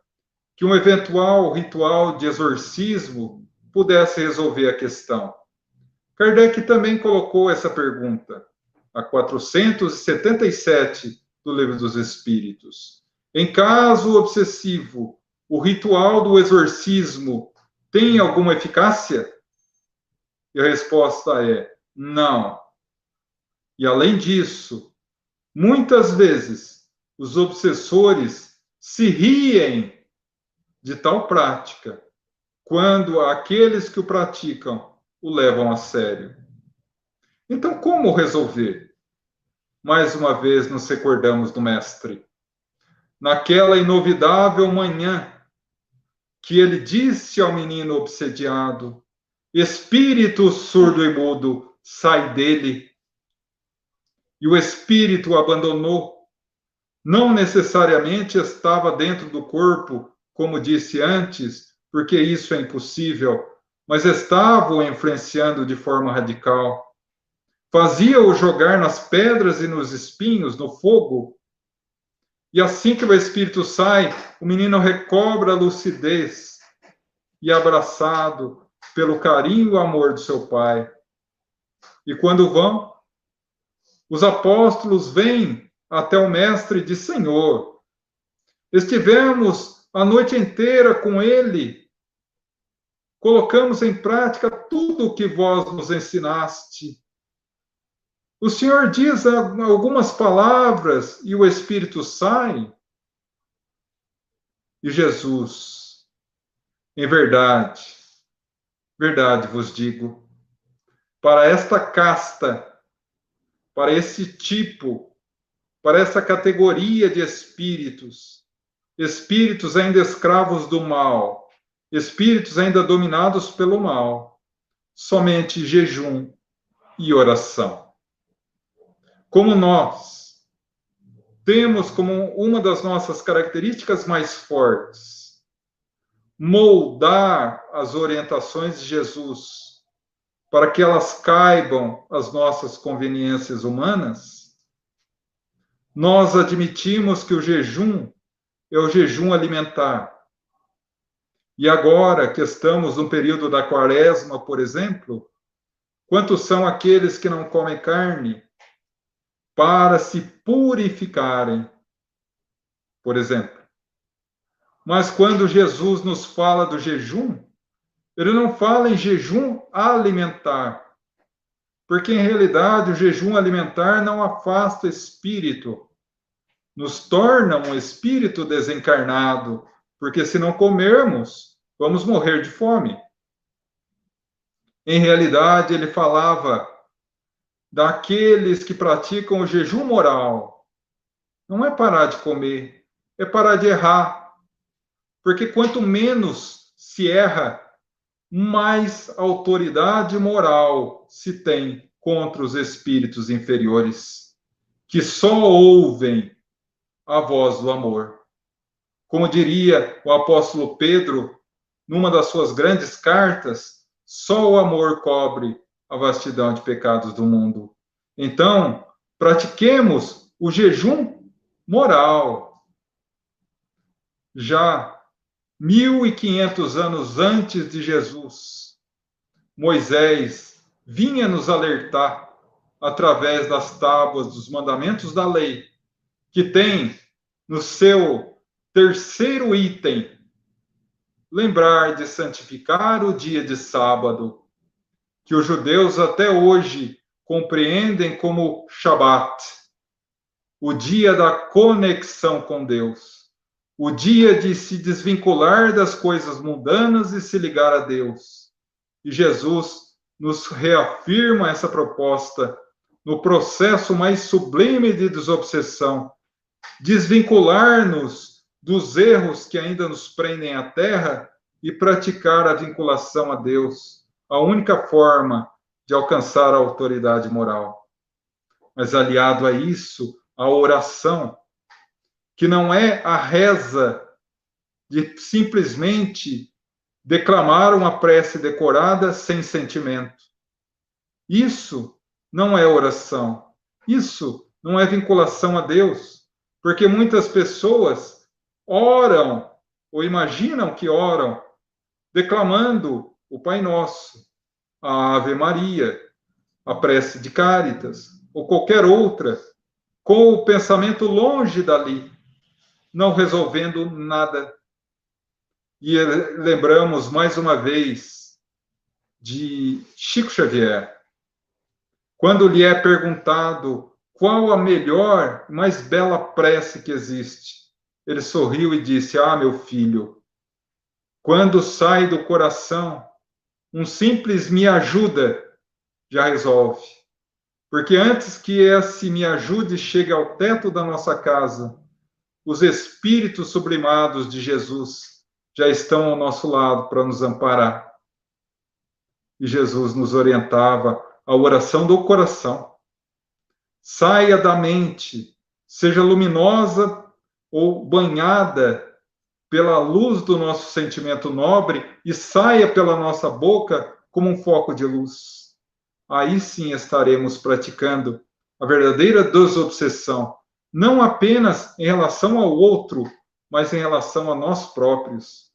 que um eventual ritual de exorcismo pudesse resolver a questão. Kardec também colocou essa pergunta, a 477 do Livro dos Espíritos. Em caso obsessivo, o ritual do exorcismo tem alguma eficácia? E a resposta é não. E além disso, muitas vezes os obsessores se riem de tal prática quando aqueles que o praticam o levam a sério. Então, como resolver? Mais uma vez nos recordamos do Mestre. Naquela inovidável manhã que ele disse ao menino obsediado: espírito surdo e mudo, sai dele. E o espírito o abandonou. Não necessariamente estava dentro do corpo, como disse antes, porque isso é impossível, mas estava o influenciando de forma radical. Fazia-o jogar nas pedras e nos espinhos, no fogo. E assim que o espírito sai, o menino recobra a lucidez e, abraçado pelo carinho e o amor do seu pai. E quando vão, os apóstolos vêm até o mestre e dizem: Senhor, estivemos a noite inteira com ele, colocamos em prática tudo o que vós nos ensinaste. O Senhor diz algumas palavras e o espírito sai. E Jesus: em verdade, verdade vos digo, para esta casta, para esse tipo, para essa categoria de espíritos, espíritos ainda escravos do mal, espíritos ainda dominados pelo mal, somente jejum e oração. Como nós temos como uma das nossas características mais fortes moldar as orientações de Jesus para que elas caibam às nossas conveniências humanas, nós admitimos que o jejum é o jejum alimentar. E agora que estamos no período da quaresma, por exemplo, quantos são aqueles que não comem carne para se purificarem, por exemplo? Mas quando Jesus nos fala do jejum, ele não fala em jejum alimentar, porque em realidade o jejum alimentar não afasta o espírito, nos torna um espírito desencarnado, porque se não comermos, vamos morrer de fome. Em realidade, ele falava daqueles que praticam o jejum moral. Não é parar de comer, é parar de errar, porque quanto menos se erra, mais autoridade moral se tem contra os espíritos inferiores, que só ouvem a voz do amor. Como diria o apóstolo Pedro, numa das suas grandes cartas, só o amor cobre a vastidão de pecados do mundo. Então, pratiquemos o jejum moral. Já 1500 anos antes de Jesus, Moisés vinha nos alertar através das tábuas dos mandamentos da lei, que tem no seu terceiro item, lembrar de santificar o dia de sábado, que os judeus até hoje compreendem como Shabat, o dia da conexão com Deus, o dia de se desvincular das coisas mundanas e se ligar a Deus. E Jesus nos reafirma essa proposta no processo mais sublime de desobsessão, desvincular-nos dos erros que ainda nos prendem à terra e praticar a vinculação a Deus, a única forma de alcançar a autoridade moral. Mas aliado a isso, a oração, que não é a reza de simplesmente declamar uma prece decorada sem sentimento. Isso não é oração. Isso não é vinculação a Deus. Porque muitas pessoas oram, ou imaginam que oram, declamando o Pai Nosso, a Ave Maria, a prece de Cáritas, ou qualquer outra, com o pensamento longe dali, não resolvendo nada. E lembramos mais uma vez de Chico Xavier, quando lhe é perguntado qual a melhor, mais bela prece que existe. Ele sorriu e disse: "Ah, meu filho, quando sai do coração, um simples me ajuda já resolve. Porque antes que esse me ajude chegue ao teto da nossa casa, os espíritos sublimados de Jesus já estão ao nosso lado para nos amparar." E Jesus nos orientava a oração do coração. Saia da mente, seja luminosa ou banhada pela luz do nosso sentimento nobre e saia pela nossa boca como um foco de luz. Aí sim estaremos praticando a verdadeira desobsessão, não apenas em relação ao outro, mas em relação a nós próprios,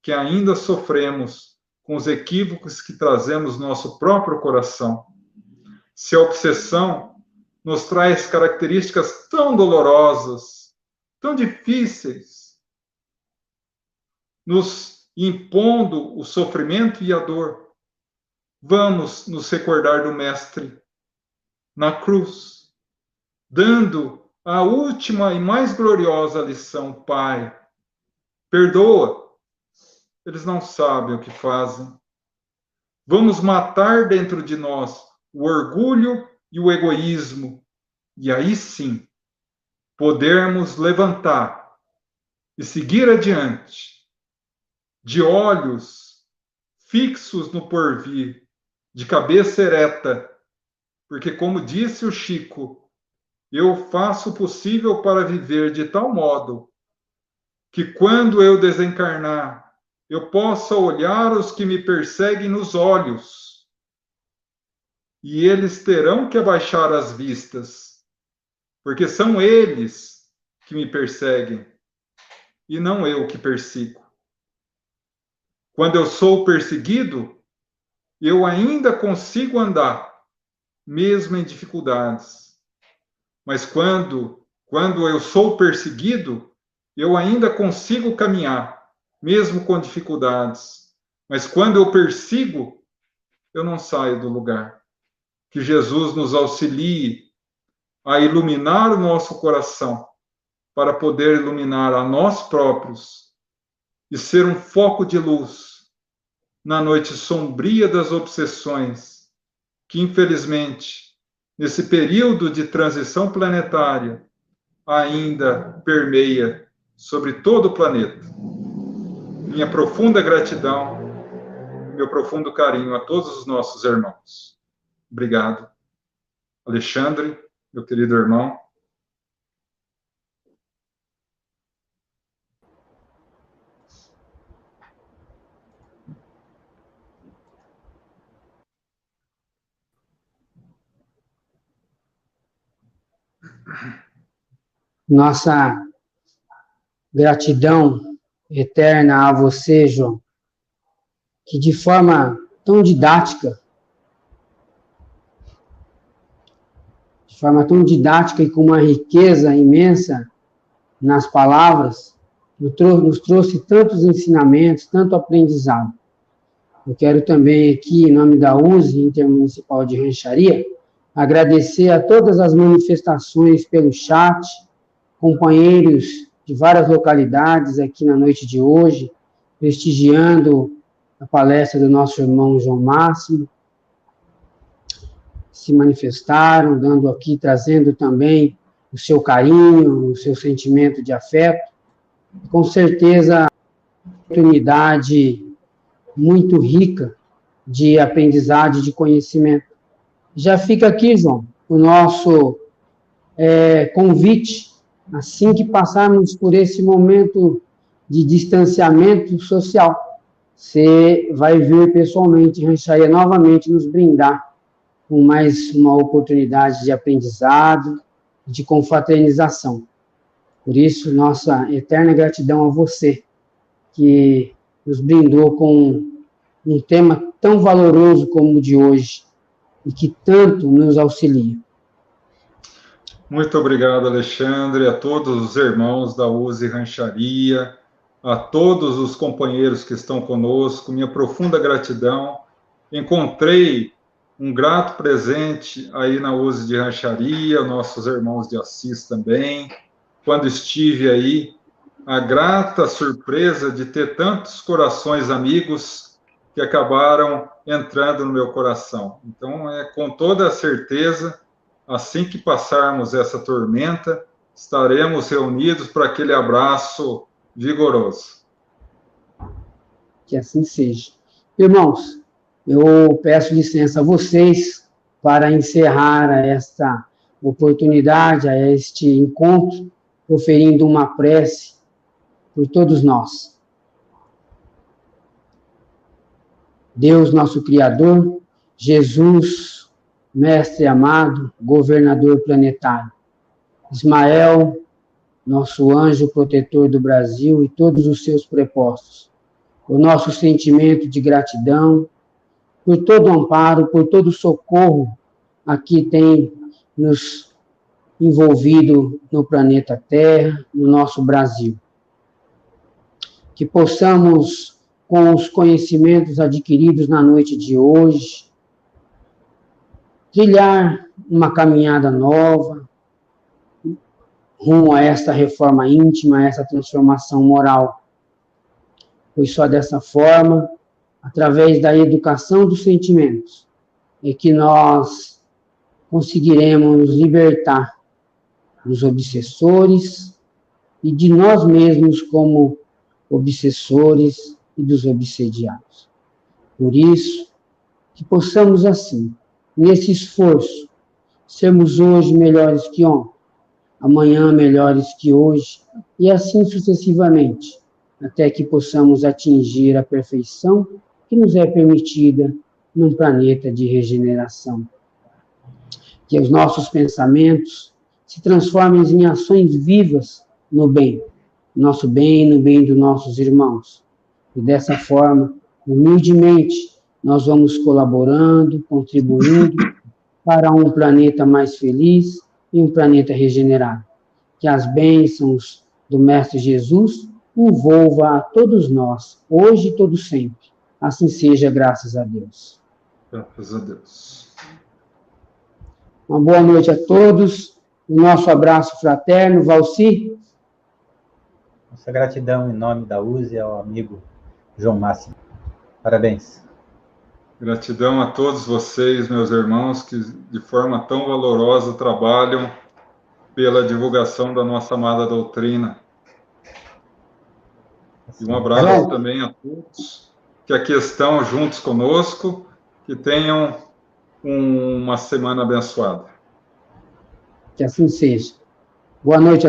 que ainda sofremos com os equívocos que trazemos no nosso próprio coração. Se a obsessão nos traz características tão dolorosas, tão difíceis, nos impondo o sofrimento e a dor, vamos nos recordar do Mestre na cruz, dando a última e mais gloriosa lição: Pai, perdoa, eles não sabem o que fazem. Vamos matar dentro de nós o orgulho e o egoísmo, e aí sim podermos levantar e seguir adiante, de olhos fixos no porvir, de cabeça ereta, porque, como disse o Chico, eu faço o possível para viver de tal modo que, quando eu desencarnar, eu possa olhar os que me perseguem nos olhos, e eles terão que abaixar as vistas, porque são eles que me perseguem, e não eu que persigo. Quando eu sou perseguido, eu ainda consigo andar, mesmo em dificuldades. Mas quando eu sou perseguido, eu ainda consigo caminhar, mesmo com dificuldades. Mas quando eu persigo, eu não saio do lugar. Que Jesus nos auxilie a iluminar o nosso coração, para poder iluminar a nós próprios e ser um foco de luz na noite sombria das obsessões, que infelizmente, nesse período de transição planetária, ainda permeia sobre todo o planeta. Minha profunda gratidão, meu profundo carinho a todos os nossos irmãos. Obrigado. Alexandre, meu querido irmão. Nossa gratidão eterna a você, João, que de forma tão didática, e com uma riqueza imensa, nas palavras, nos trouxe tantos ensinamentos, tanto aprendizado. Eu quero também aqui, em nome da USE, Intermunicipal de Rancharia, agradecer a todas as manifestações pelo chat, companheiros de várias localidades aqui na noite de hoje, prestigiando a palestra do nosso irmão João Máximo, se manifestaram, trazendo também o seu carinho, o seu sentimento de afeto. Com certeza, uma oportunidade muito rica de aprendizagem, de conhecimento. Já fica aqui, João, o nosso convite, assim que passarmos por esse momento de distanciamento social, você vai vir pessoalmente em Rancharia novamente nos brindar com mais uma oportunidade de aprendizado, de confraternização. Por isso, nossa eterna gratidão a você, que nos brindou com um tema tão valoroso como o de hoje, e que tanto nos auxilia. Muito obrigado, Alexandre, a todos os irmãos da USE Rancharia, a todos os companheiros que estão conosco, minha profunda gratidão. Encontrei um grato presente aí na USE de Rancharia, nossos irmãos de Assis também. Quando estive aí, a grata surpresa de ter tantos corações amigos que acabaram entrando no meu coração. Então, com toda a certeza, assim que passarmos essa tormenta, estaremos reunidos para aquele abraço vigoroso. Que assim seja. Irmãos, eu peço licença a vocês para encerrar esta oportunidade, a este encontro, proferindo uma prece por todos nós. Deus, nosso Criador, Jesus, Mestre amado, Governador planetário, Ismael, nosso anjo protetor do Brasil e todos os seus prepostos, o nosso sentimento de gratidão por todo o amparo, por todo o socorro a que tem nos envolvido no planeta Terra, no nosso Brasil. Que possamos, com os conhecimentos adquiridos na noite de hoje, trilhar uma caminhada nova, rumo a esta reforma íntima, a essa transformação moral. Pois só dessa forma, através da educação dos sentimentos, é que nós conseguiremos nos libertar dos obsessores e de nós mesmos como obsessores e dos obsediados. Por isso, que possamos assim, nesse esforço, sermos hoje melhores que ontem, amanhã melhores que hoje, e assim sucessivamente, até que possamos atingir a perfeição que nos é permitida num planeta de regeneração. Que os nossos pensamentos se transformem em ações vivas no bem dos nossos irmãos. E dessa forma, humildemente, nós vamos colaborando, contribuindo para um planeta mais feliz e um planeta regenerado. Que as bênçãos do Mestre Jesus envolva a todos nós, hoje e todo sempre. Assim seja, graças a Deus. Graças a Deus. Uma boa noite a todos. O nosso abraço fraterno. Valci. Nossa gratidão em nome da USE ao amigo João Máximo. Parabéns. Gratidão a todos vocês, meus irmãos, que de forma tão valorosa trabalham pela divulgação da nossa amada doutrina. E um abraço também a todos que aqui estão juntos conosco, que tenham uma semana abençoada. Que assim seja. Boa noite a